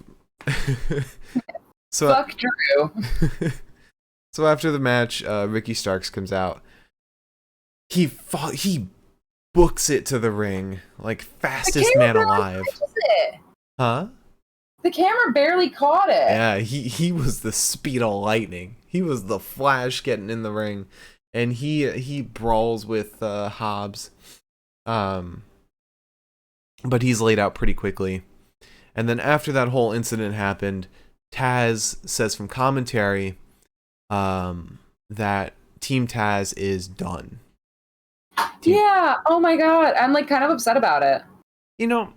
fuck Drew. So after the match, Ricky Starks comes out. He books it to the ring like fastest man alive. Huh? The camera barely caught it. Yeah, he was the speed of lightning. He was the Flash getting in the ring, and he brawls with Hobbs. But he's laid out pretty quickly. And then after that whole incident happened, Taz says from commentary that Team Taz is done. Yeah, oh my god. I'm like kind of upset about it. You know,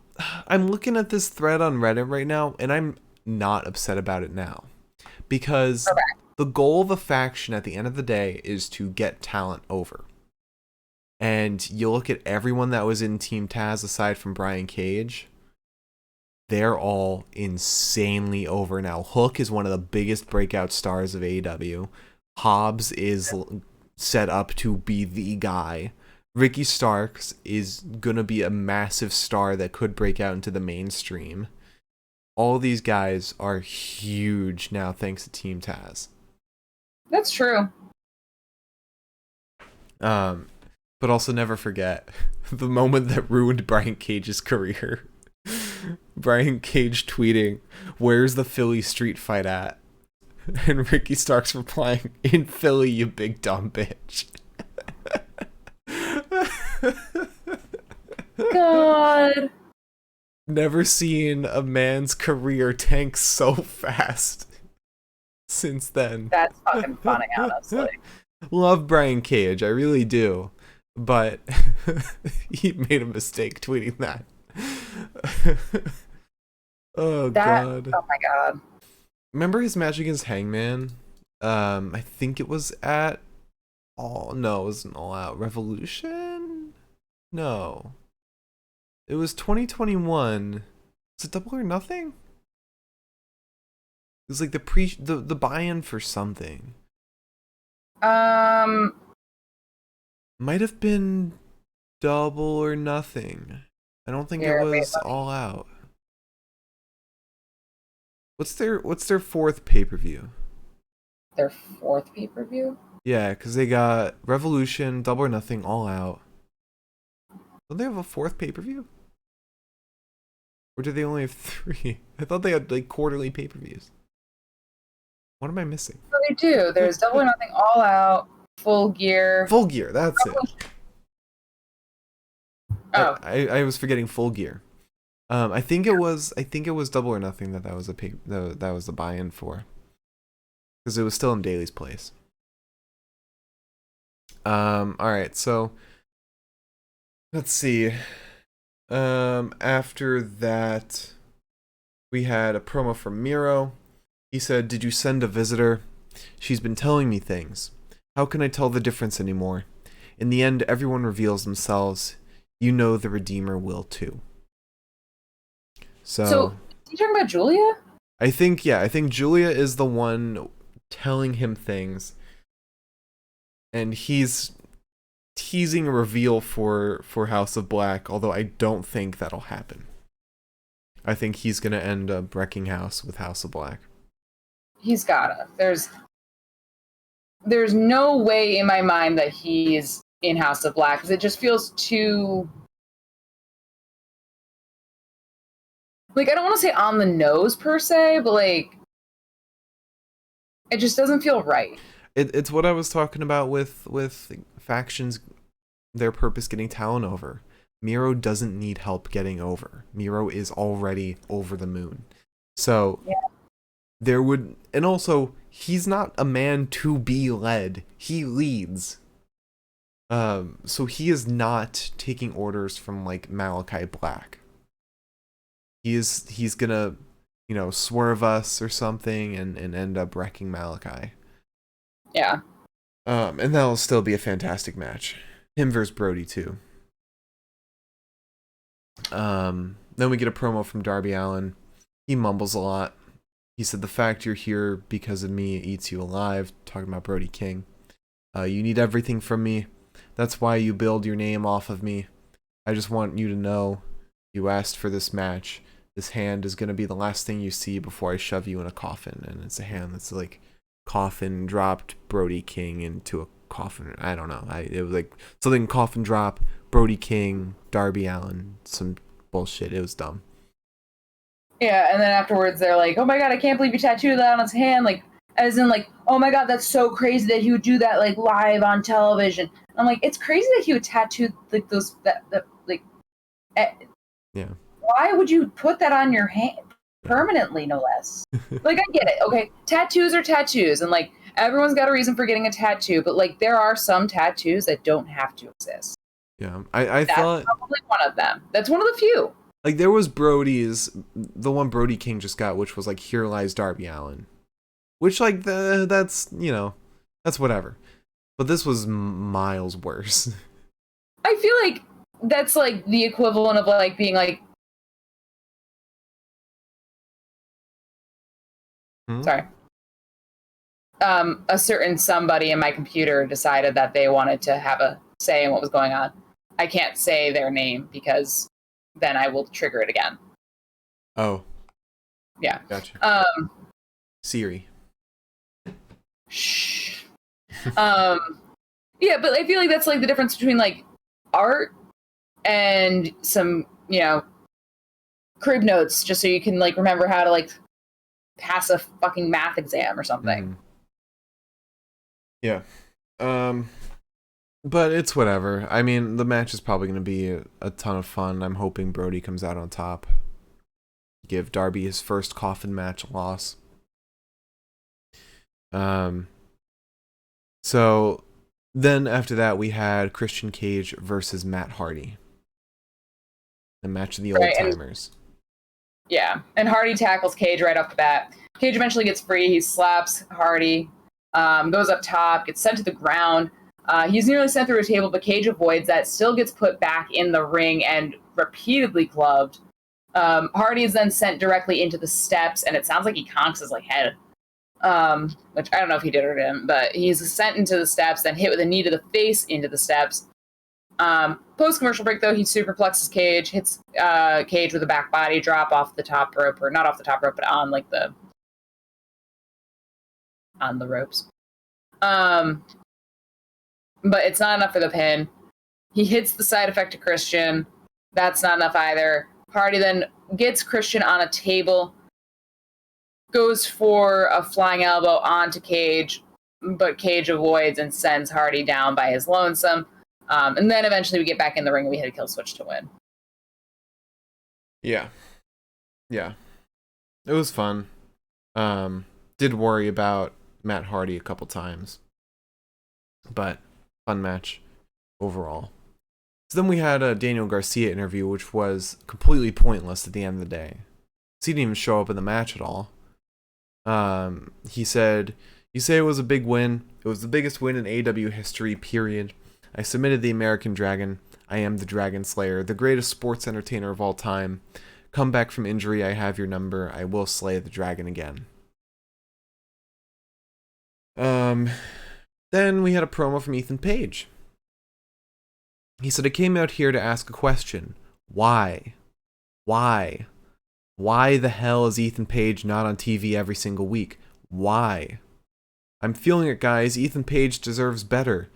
I'm looking at this thread on Reddit right now, and I'm not upset about it now. Because the goal of a faction at the end of the day is to get talent over. And you look at everyone that was in Team Taz aside from Brian Cage, they're all insanely over now. Hook is one of the biggest breakout stars of AEW. Hobbs is set up to be the guy. Ricky Starks is gonna be a massive star that could break out into the mainstream. All these guys are huge now thanks to Team Taz. That's true. But also never forget the moment that ruined Brian Cage's career. Brian Cage tweeting, "Where's the Philly street fight at?" And Ricky Starks replying, "In Philly, you big dumb bitch." God. Never seen a man's career tank so fast since then. That's fucking funny, honestly. Love Brian Cage, I really do. But he made a mistake tweeting that. Oh That, god. oh my god. Remember his match against Hangman? I think it was at no, it wasn't All Out Revolution? No. It was 2021. Was it Double or Nothing? It was like the buy-in for something. Um, Might have been Double or Nothing. I don't think it here, wait, was All Out. What's their fourth pay-per-view? their fourth pay-per-view? Yeah, because they got Revolution, Double or Nothing, All Out. Don't they have a fourth pay-per-view? Or do they only have 3? I thought they had like quarterly pay-per-views. What am I missing? So they do. There's Double or Nothing, All Out, Full Gear. Full Gear, that's it. Oh, I was forgetting Full Gear. I think it was Double or Nothing that was that was the buy-in for, because it was still in Daly's place. All right, so let's see. After that, we had a promo from Miro. He said, "Did you send a visitor? She's been telling me things. How can I tell the difference anymore? In the end, everyone reveals themselves. You know the Redeemer will too." So you talking about Julia? I think Julia is the one telling him things, and he's teasing a reveal for House of Black, although I don't think that'll happen. I think he's gonna end up wrecking house with House of Black. He's gotta. There's no way in my mind that he's in House of Black, because it just feels too, like, I don't want to say on the nose per se, but like, it just doesn't feel right. It's what I was talking about with factions, their purpose getting Talon over. Miro doesn't need help getting over. Miro is already over the moon. So yeah. There would, and also he's not a man to be led. He leads. So he is not taking orders from like Malachi Black. He's gonna, swerve us or something and end up wrecking Malachi. Yeah. And that'll still be a fantastic match. Him versus Brody too. Then we get a promo from Darby Allin. He mumbles a lot. He said, "The fact you're here because of me eats you alive," talking about Brody King. "You need everything from me. That's why you build your name off of me. I just want you to know you asked for this match. This hand is going to be the last thing you see before I shove you in a coffin." And it's a hand that's like coffin dropped Brody King into a coffin. I don't know. It was like something coffin drop, Brody King, Darby Allin, some bullshit. It was dumb. Yeah, and then afterwards they're like, "Oh my god, I can't believe you tattooed that on his hand." Like, as in like, "Oh my god, that's so crazy that he would do that like live on television." I'm like, it's crazy that he would tattoo like those that like. Yeah. Why would you put that on your hand permanently, no less? Like, I get it. Okay, tattoos are tattoos, and like everyone's got a reason for getting a tattoo, but like there are some tattoos that don't have to exist. Yeah, I That's thought probably one of them. That's one of the few. like there was the one Brody King just got, which was like "Here lies Darby Allin," which like that's that's whatever, but this was miles worse. I feel like that's like the equivalent of like being like, sorry, a certain somebody in my computer decided that they wanted to have a say in what was going on. I can't say their name because then I will trigger it again. Oh. Yeah. Gotcha. Siri. Shh. Yeah, but I feel like that's like the difference between like art and some, crib notes, just so you can like remember how to like pass a fucking math exam or something. Yeah. But it's whatever. I mean, the match is probably going to be a ton of fun. I'm hoping Brody comes out on top. Give Darby his first coffin match loss. So then after that, we had Christian Cage versus Matt Hardy. The match of the old timers. Yeah, and Hardy tackles Cage right off the bat. Cage eventually gets free. He slaps Hardy, goes up top, gets sent to the ground. He's nearly sent through a table, but Cage avoids that, still gets put back in the ring and repeatedly clubbed. Hardy is then sent directly into the steps, and it sounds like he conks his head, which I don't know if he did or didn't, but he's sent into the steps, then hit with a knee to the face into the steps. Post-commercial break, though, he superplexes Cage, hits Cage with a back body drop off the top rope, or not off the top rope, but on the ropes. But it's not enough for the pin. He hits the side effect to Christian. That's not enough either. Hardy then gets Christian on a table, goes for a flying elbow onto Cage, but Cage avoids and sends Hardy down by his lonesome. And then eventually we get back in the ring and we hit a kill switch to win. Yeah. Yeah. It was fun. Did worry about Matt Hardy a couple times. But fun match overall. So then we had a Daniel Garcia interview, which was completely pointless at the end of the day. So he didn't even show up in the match at all. He said, "You say it was a big win. It was the biggest win in AEW history, period. I submitted the American Dragon. I am the Dragon Slayer, the greatest sports entertainer of all time. Come back from injury, I have your number. I will slay the dragon again." Then we had a promo from Ethan Page. He said, "I came out here to ask a question. Why? Why? Why the hell is Ethan Page not on TV every single week? Why? I'm feeling it, guys. Ethan Page deserves better.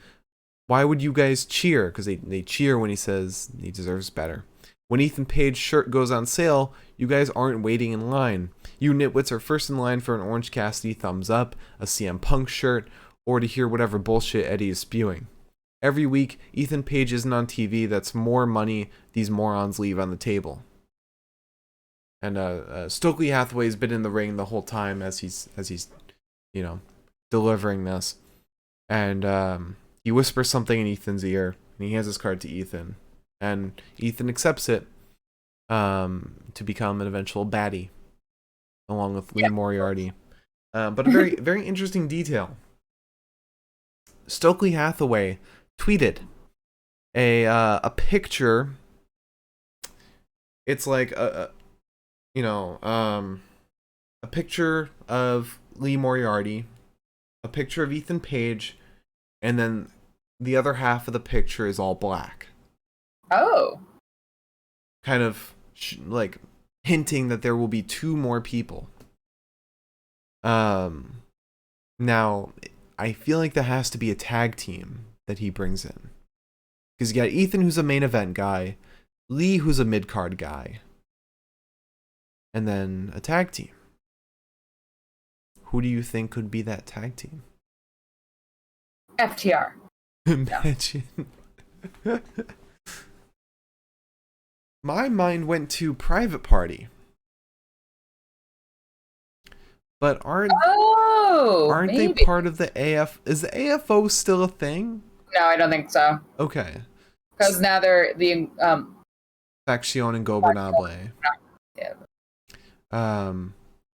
Why would you guys cheer?" Because they cheer when he says he deserves better. "When Ethan Page's shirt goes on sale, you guys aren't waiting in line. You nitwits are first in line for an Orange Cassidy thumbs up, a CM Punk shirt, or to hear whatever bullshit Eddie is spewing. Every week, Ethan Page isn't on TV. That's more money these morons leave on the table." And Stokely Hathaway's been in the ring the whole time as he's delivering this. And he whispers something in Ethan's ear, and he hands his card to Ethan. And Ethan accepts it to become an eventual baddie, along with Lee Moriarty. But a very, very interesting detail. Stokely Hathaway tweeted a picture. It's like a picture of Lee Moriarty, a picture of Ethan Page, and then the other half of the picture is all black. Oh. Kind of hinting that there will be two more people. Now, I feel like that has to be a tag team that he brings in. Because you got Ethan, who's a main event guy, Lee, who's a mid-card guy, and then a tag team. Who do you think could be that tag team? FTR. Imagine. My mind went to Private Party. But aren't they part of the AF? Is the AFO still a thing? No, I don't think so. Okay. Because now they're the Faction Ingobernable. Yeah.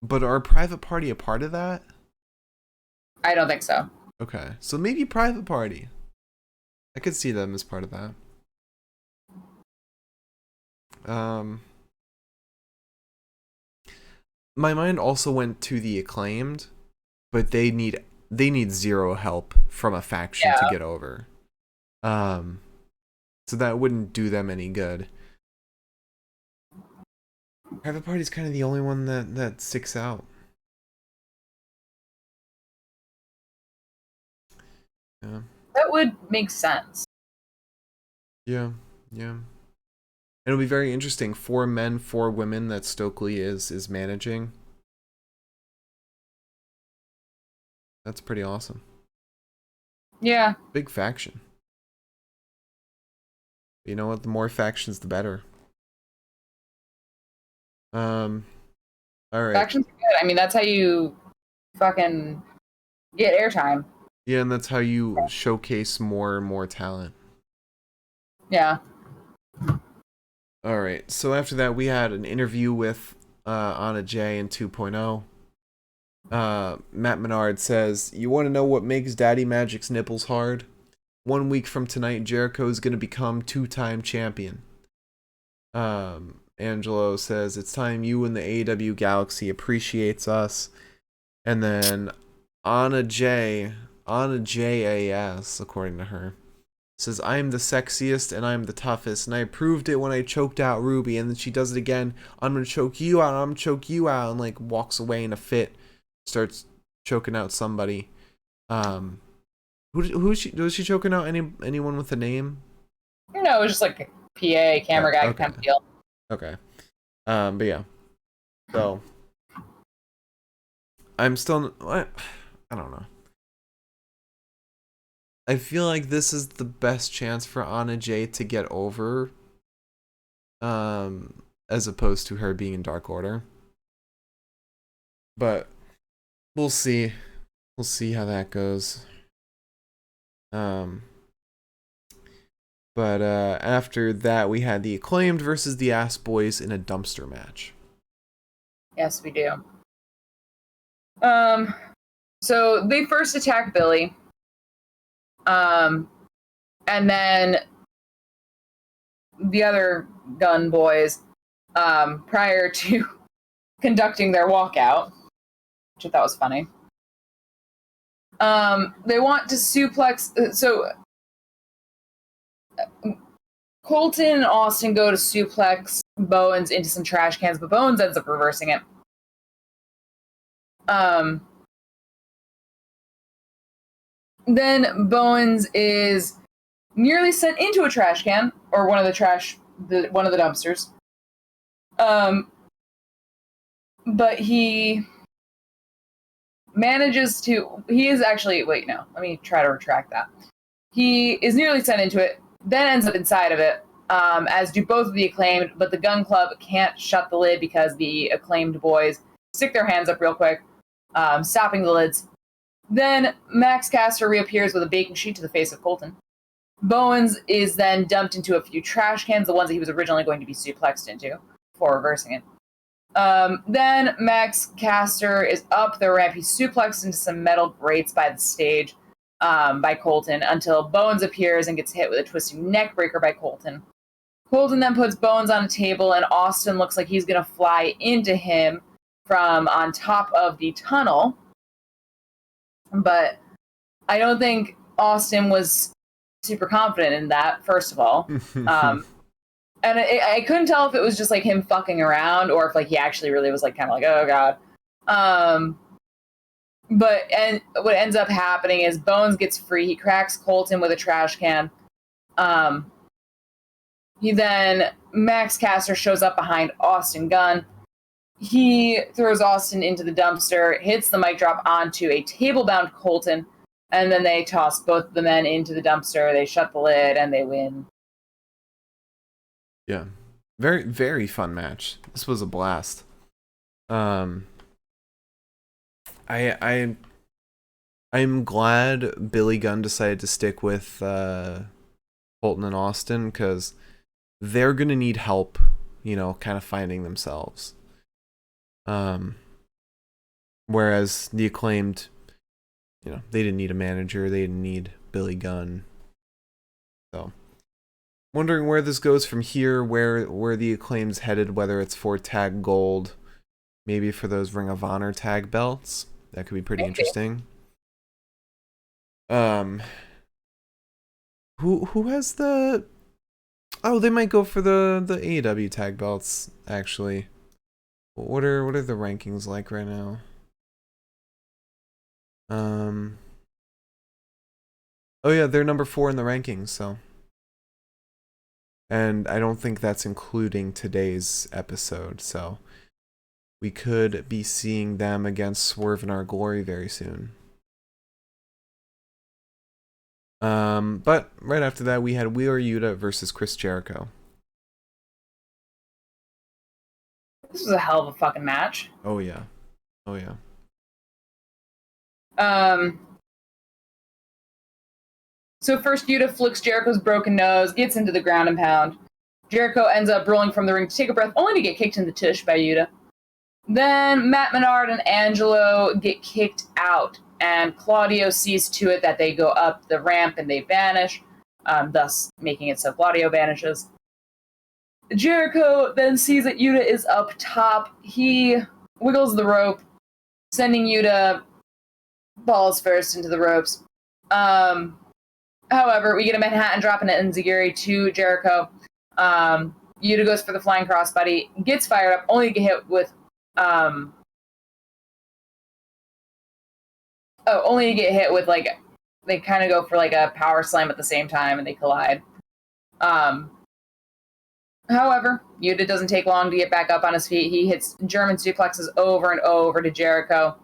But are Private Party a part of that? I don't think so. Okay. So maybe Private Party. I could see them as part of that. My mind also went to the Acclaimed, but they need zero help from a faction to get over. So that wouldn't do them any good. Private Party's kind of the only one that sticks out. Yeah. That would make sense. Yeah. It'll be very interesting. 4 men, 4 women that Stokely is managing. That's pretty awesome. Yeah. Big faction. You know what? The more factions, the better. All right. Factions are good. I mean, that's how you fucking get airtime. Yeah, and that's how you showcase more and more talent. Yeah. All right. So after that, we had an interview with Anna Jay in 2.0. Matt Menard says, you want to know what makes Daddy Magic's nipples hard? 1 week from tonight, Jericho is going to become 2-time champion. Angelo says, it's time you and the AEW Galaxy appreciates us. And then Anna JAS, according to her, says, I am the sexiest and I'm the toughest, and I proved it when I choked out Ruby. And then she does it again. I'm going to choke you out, I'm going to choke you out, and like walks away in a fit, starts choking out somebody. Who is she? Was she choking out anyone with a name? No, it was just like a PA camera guy kind of deal. Okay. But yeah. So I'm still. I don't know. I feel like this is the best chance for Anna Jay to get over. As opposed to her being in Dark Order. But we'll see. We'll see how that goes. But after that, we had the Acclaimed versus the Ass Boys in a dumpster match. Yes, we do. So they first attack Billy. And then the other gun boys, prior to conducting their walkout, which I thought was funny. They want to suplex. So Colton and Austin go to suplex Bowens into some trash cans, but Bowens ends up reversing it. Then Bowens is nearly sent into a trash can, or one of the dumpsters. But he manages to. He is actually. Wait, no. Let me try to retract that. He is nearly sent into it, then ends up inside of it, as do both of the Acclaimed, but the Gun Club can't shut the lid because the Acclaimed boys stick their hands up real quick, stopping the lids. Then Max Caster reappears with a baking sheet to the face of Colton. Bowens is then dumped into a few trash cans, the ones that he was originally going to be suplexed into, before reversing it. Then Max Caster is up the ramp. He's suplexed into some metal grates by the stage by Colton until Bowens appears and gets hit with a twisting neck breaker by Colton. Colton then puts Bowens on a table, and Austin looks like he's going to fly into him from on top of the tunnel. But I don't think Austin was super confident in that, first of all. And I couldn't tell if it was just like him fucking around or if like he actually really was like kind of like, oh god. But what ends up happening is Bowens gets free. He cracks Colton with a trash can. Max Caster shows up behind Austin Gunn. He throws Austin into the dumpster, hits the mic drop onto a table-bound Colton, and then they toss both the men into the dumpster. They shut the lid, and they win. Yeah. Very, very fun match. This was a blast. I'm glad Billy Gunn decided to stick with Colton and Austin, because they're going to need help, kind of finding themselves. Whereas the Acclaimed, they didn't need a manager. They didn't need Billy Gunn. So, wondering where this goes from here, where the Acclaim's headed, whether it's for tag gold, maybe for those Ring of Honor tag belts. That could be pretty interesting. Who has the... Oh, they might go for the AEW tag belts, actually. What are the rankings like right now? Oh yeah, they're number 4 in the rankings, so. And I don't think that's including today's episode, so we could be seeing them against Swerve in Our Glory very soon. But right after that, we had Wheeler Yuta versus Chris Jericho. This was a hell of a fucking match. Oh yeah. Oh yeah. So first Yuta flicks Jericho's broken nose, gets into the ground and pound. Jericho ends up rolling from the ring to take a breath, only to get kicked in the tush by Yuta. Then Matt Menard and Angelo get kicked out, and Claudio sees to it that they go up the ramp and they vanish, thus making it so Claudio vanishes. Jericho then sees that Yuta is up top. He wiggles the rope, sending Yuta balls first into the ropes. However, we get a Manhattan drop and an enziguri to Jericho. Yuta goes for the flying crossbody, gets fired up, only to get hit with only to get hit with, like, they kind of go for like a power slam at the same time and they collide. However, Yuta doesn't take long to get back up on his feet. He hits German suplexes over and over to Jericho.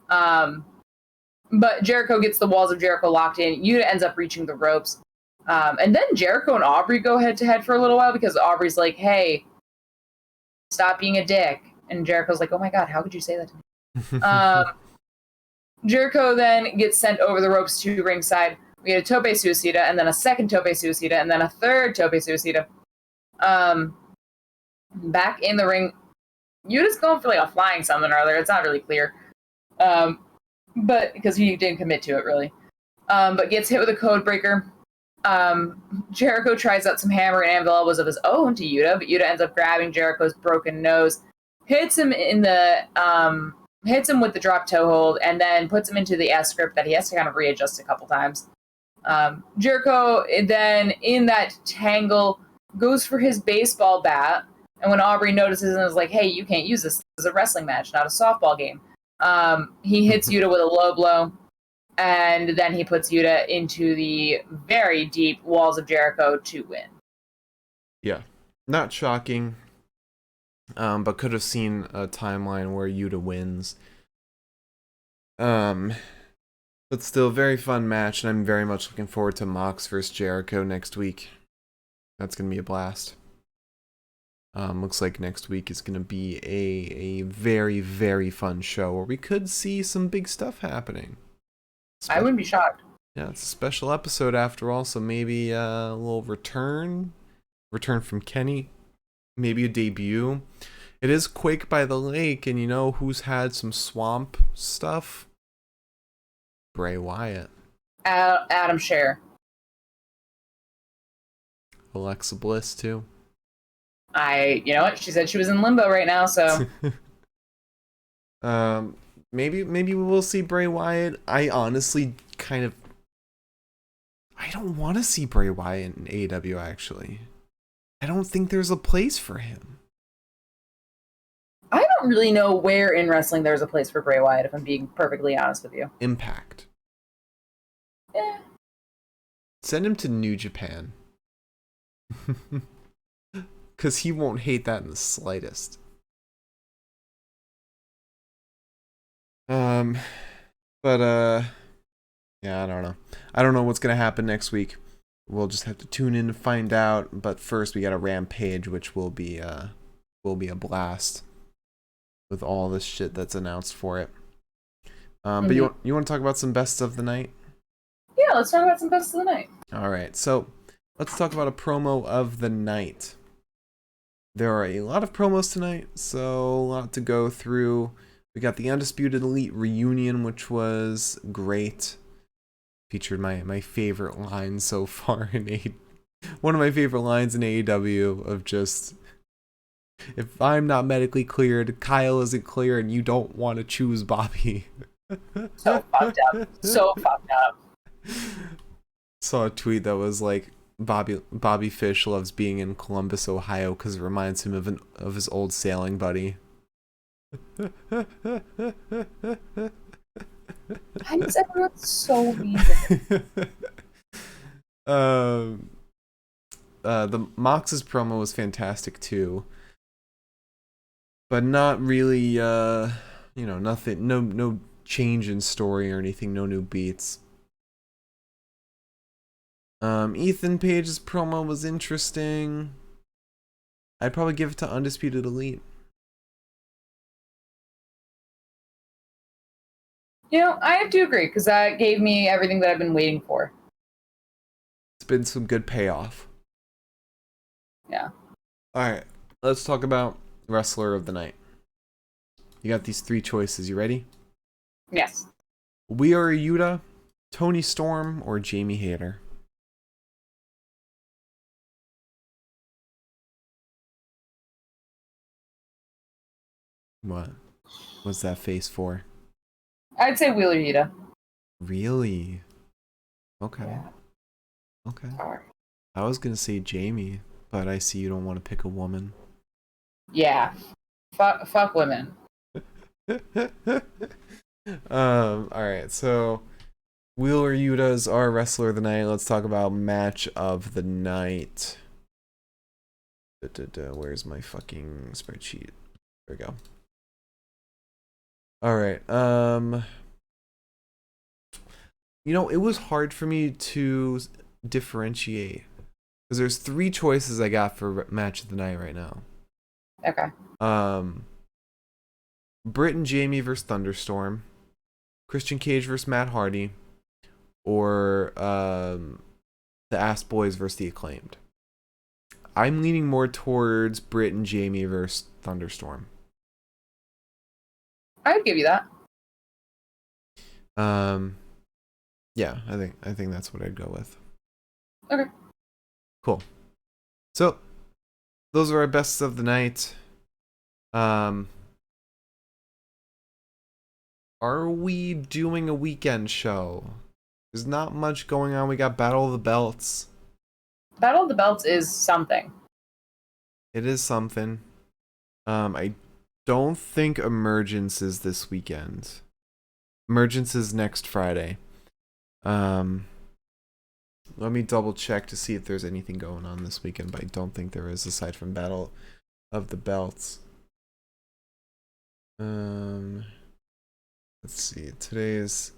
But Jericho gets the walls of Jericho locked in. Yuta ends up reaching the ropes. And then Jericho and Aubrey go head to head for a little while because Aubrey's like, hey, stop being a dick. And Jericho's like, oh my God, how could you say that to me? Jericho then gets sent over the ropes to ringside. We get a tope suicida, and then a second tope suicida, and then a third tope suicida. Back in the ring, Yuta's going for like a flying something or other. It's not really clear. But because he didn't commit to it really. But gets hit with a code breaker. Jericho tries out some hammer and anvil elbows of his own to Yuta, but Yuta ends up grabbing Jericho's broken nose, hits him with the drop toe hold, and then puts him into the S grip that he has to kind of readjust a couple times. Jericho then, in that tangle, goes for his baseball bat, and when Aubrey notices and is like, hey, you can't use this. This is a wrestling match, not a softball game. He hits Yuta with a low blow, and then he puts Yuta into the very deep walls of Jericho to win. Yeah, not shocking, but could have seen a timeline where Yuta wins. But still, very fun match, and I'm very much looking forward to Mox versus Jericho next week. That's going to be a blast. Looks like next week is going to be a very, very fun show where we could see some big stuff happening. I wouldn't be shocked. Yeah, it's a special episode after all, so maybe a little return from Kenny, maybe a debut. It is Quake by the Lake, and you know who's had some swamp stuff? Bray Wyatt. Adam Scherr. Alexa Bliss, too. You know what? She said she was in limbo right now, so. Maybe we will see Bray Wyatt. I honestly I don't want to see Bray Wyatt in AEW, actually. I don't think there's a place for him. I don't really know where in wrestling there's a place for Bray Wyatt, if I'm being perfectly honest with you. Impact. Yeah. Send him to New Japan. Because he won't hate that in the slightest. Yeah, I don't know. I don't know what's gonna happen next week. We'll just have to tune in to find out. But first, we got a Rampage, which will be a blast with all this shit that's announced for it. But you want to talk about some best of the night? Yeah, let's talk about some best of the night. All right, so let's talk about a promo of the night. There are a lot of promos tonight, so a lot to go through. We got the Undisputed Elite reunion, which was great. Featured my favorite line so far in one of my favorite lines in AEW of just, if I'm not medically cleared, Kyle isn't clear, and you don't want to choose Bobby. So fucked up. So fucked up. Saw a tweet that was like, Bobby Fish loves being in Columbus, Ohio, because it reminds him of his old sailing buddy. Why is everyone so mean? The Mox's promo was fantastic too, but not really. Nothing. No change in story or anything. No new beats. Ethan Page's promo was interesting. I'd probably give it to Undisputed Elite. You know, I have to agree, because that gave me everything that I've been waiting for. It's been some good payoff. Yeah. Alright, let's talk about Wrestler of the Night. You got these 3 choices. You ready? Yes. Wheeler Yuta, Tony Storm, or Jamie Hayter? What? What's that face for? I'd say Wheeler Yuta. Really? Okay. Yeah. Okay. Sorry. I was gonna say Jamie, but I see you don't want to pick a woman. Yeah. Fuck women. Alright, so Wheeler Yuta is our wrestler of the night. Let's talk about match of the night. Where's my fucking spreadsheet? There we go. Alright, you know, it was hard for me to differentiate. Because there's 3 choices I got for match of the night right now. Okay. Britt and Jamie versus Thunderstorm, Christian Cage versus Matt Hardy, or the Ass Boys versus the Acclaimed. I'm leaning more towards Britt and Jamie versus Thunderstorm. I would give you that. Yeah, I think that's what I'd go with. Okay. Cool. So, those are our bests of the night. Are we doing a weekend show? There's not much going on. We got Battle of the Belts. Battle of the Belts is something. It is something. I don't think Emergence is this weekend. Emergence is next Friday. Let me double check to see if there's anything going on this weekend, but I don't think there is aside from Battle of the Belts. Let's see. Today is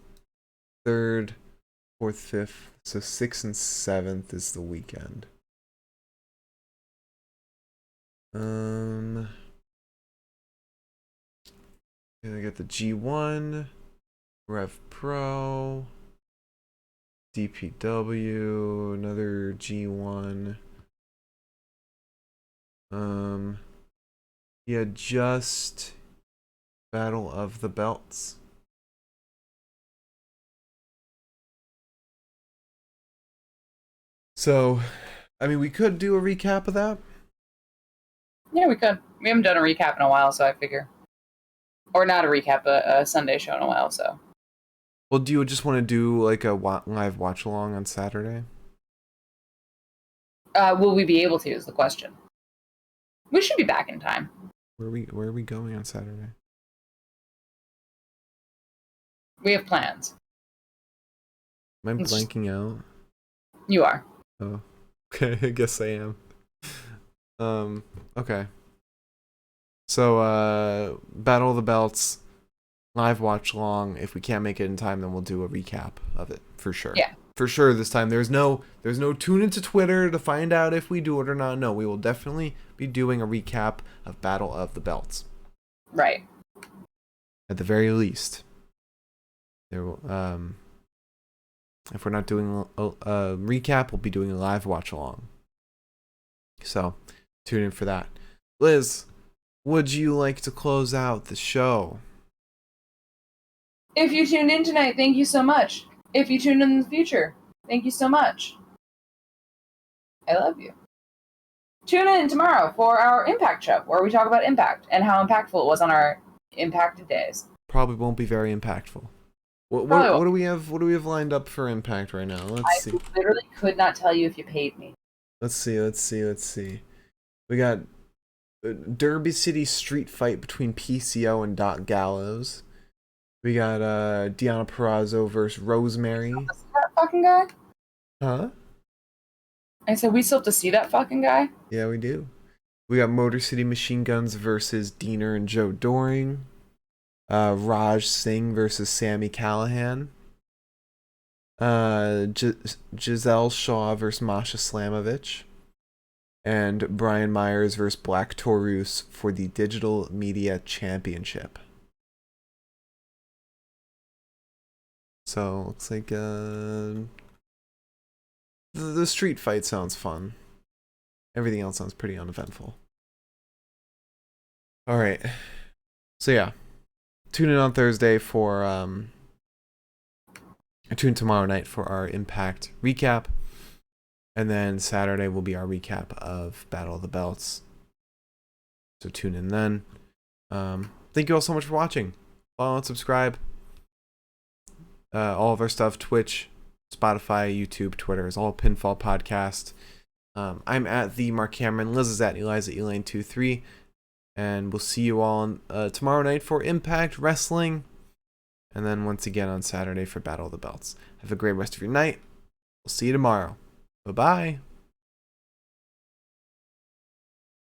3rd, 4th, 5th. So 6th and 7th is the weekend. And I got the G1, Rev Pro, DPW, another G1. Yeah, just Battle of the Belts. So, I mean, we could do a recap of that. Yeah, we could. We haven't done a recap in a while, so I figure. Or not a recap, a Sunday show in a while, so. Well, do you just want to do like a live watch along on Saturday? Will we be able to is the question. We should be back in time. Where are we going on Saturday? We have plans. Am I blanking out? You are. Oh, okay. I guess I am. Okay. So, Battle of the Belts, live watch along. If we can't make it in time, then we'll do a recap of it for sure. Yeah. For sure this time. There's no tune into Twitter to find out if we do it or not. No, we will definitely be doing a recap of Battle of the Belts. Right. At the very least. There will, if we're not doing a recap, we'll be doing a live watch along. So, tune in for that. Liz, would you like to close out the show? If you tuned in tonight, thank you so much. If you tune in the future, thank you so much. I love you. Tune in tomorrow for our Impact show, where we talk about Impact and how impactful it was on our impacted days. Probably won't be very impactful. What do we have? What do we have lined up for Impact right now? Let's see. I literally could not tell you if you paid me. Let's see. We got Derby City street fight between PCO and Doc Gallows. We got Deonna Purrazzo versus Rosemary. That fucking guy? Huh? I said we still have to see that fucking guy? Yeah, we do. We got Motor City Machine Guns versus Diener and Joe Doring. Raj Singh versus Sammy Callahan. Giselle Shaw versus Masha Slamovich. And Brian Myers versus Black Taurus for the Digital Media Championship. So, looks like the street fight sounds fun. Everything else sounds pretty uneventful. Alright. So yeah, tune in on Thursday for tune tomorrow night for our Impact recap, and then Saturday will be our recap of Battle of the Belts. So tune in then. Thank you all so much for watching. Follow and subscribe. All of our stuff, Twitch, Spotify, YouTube, Twitter, is all Pinfall Podcast. I'm at the Mark Cameron. Liz is at Eliza Elaine23. And we'll see you all tomorrow night for Impact Wrestling. And then once again on Saturday for Battle of the Belts. Have a great rest of your night. We'll see you tomorrow. Bye-bye.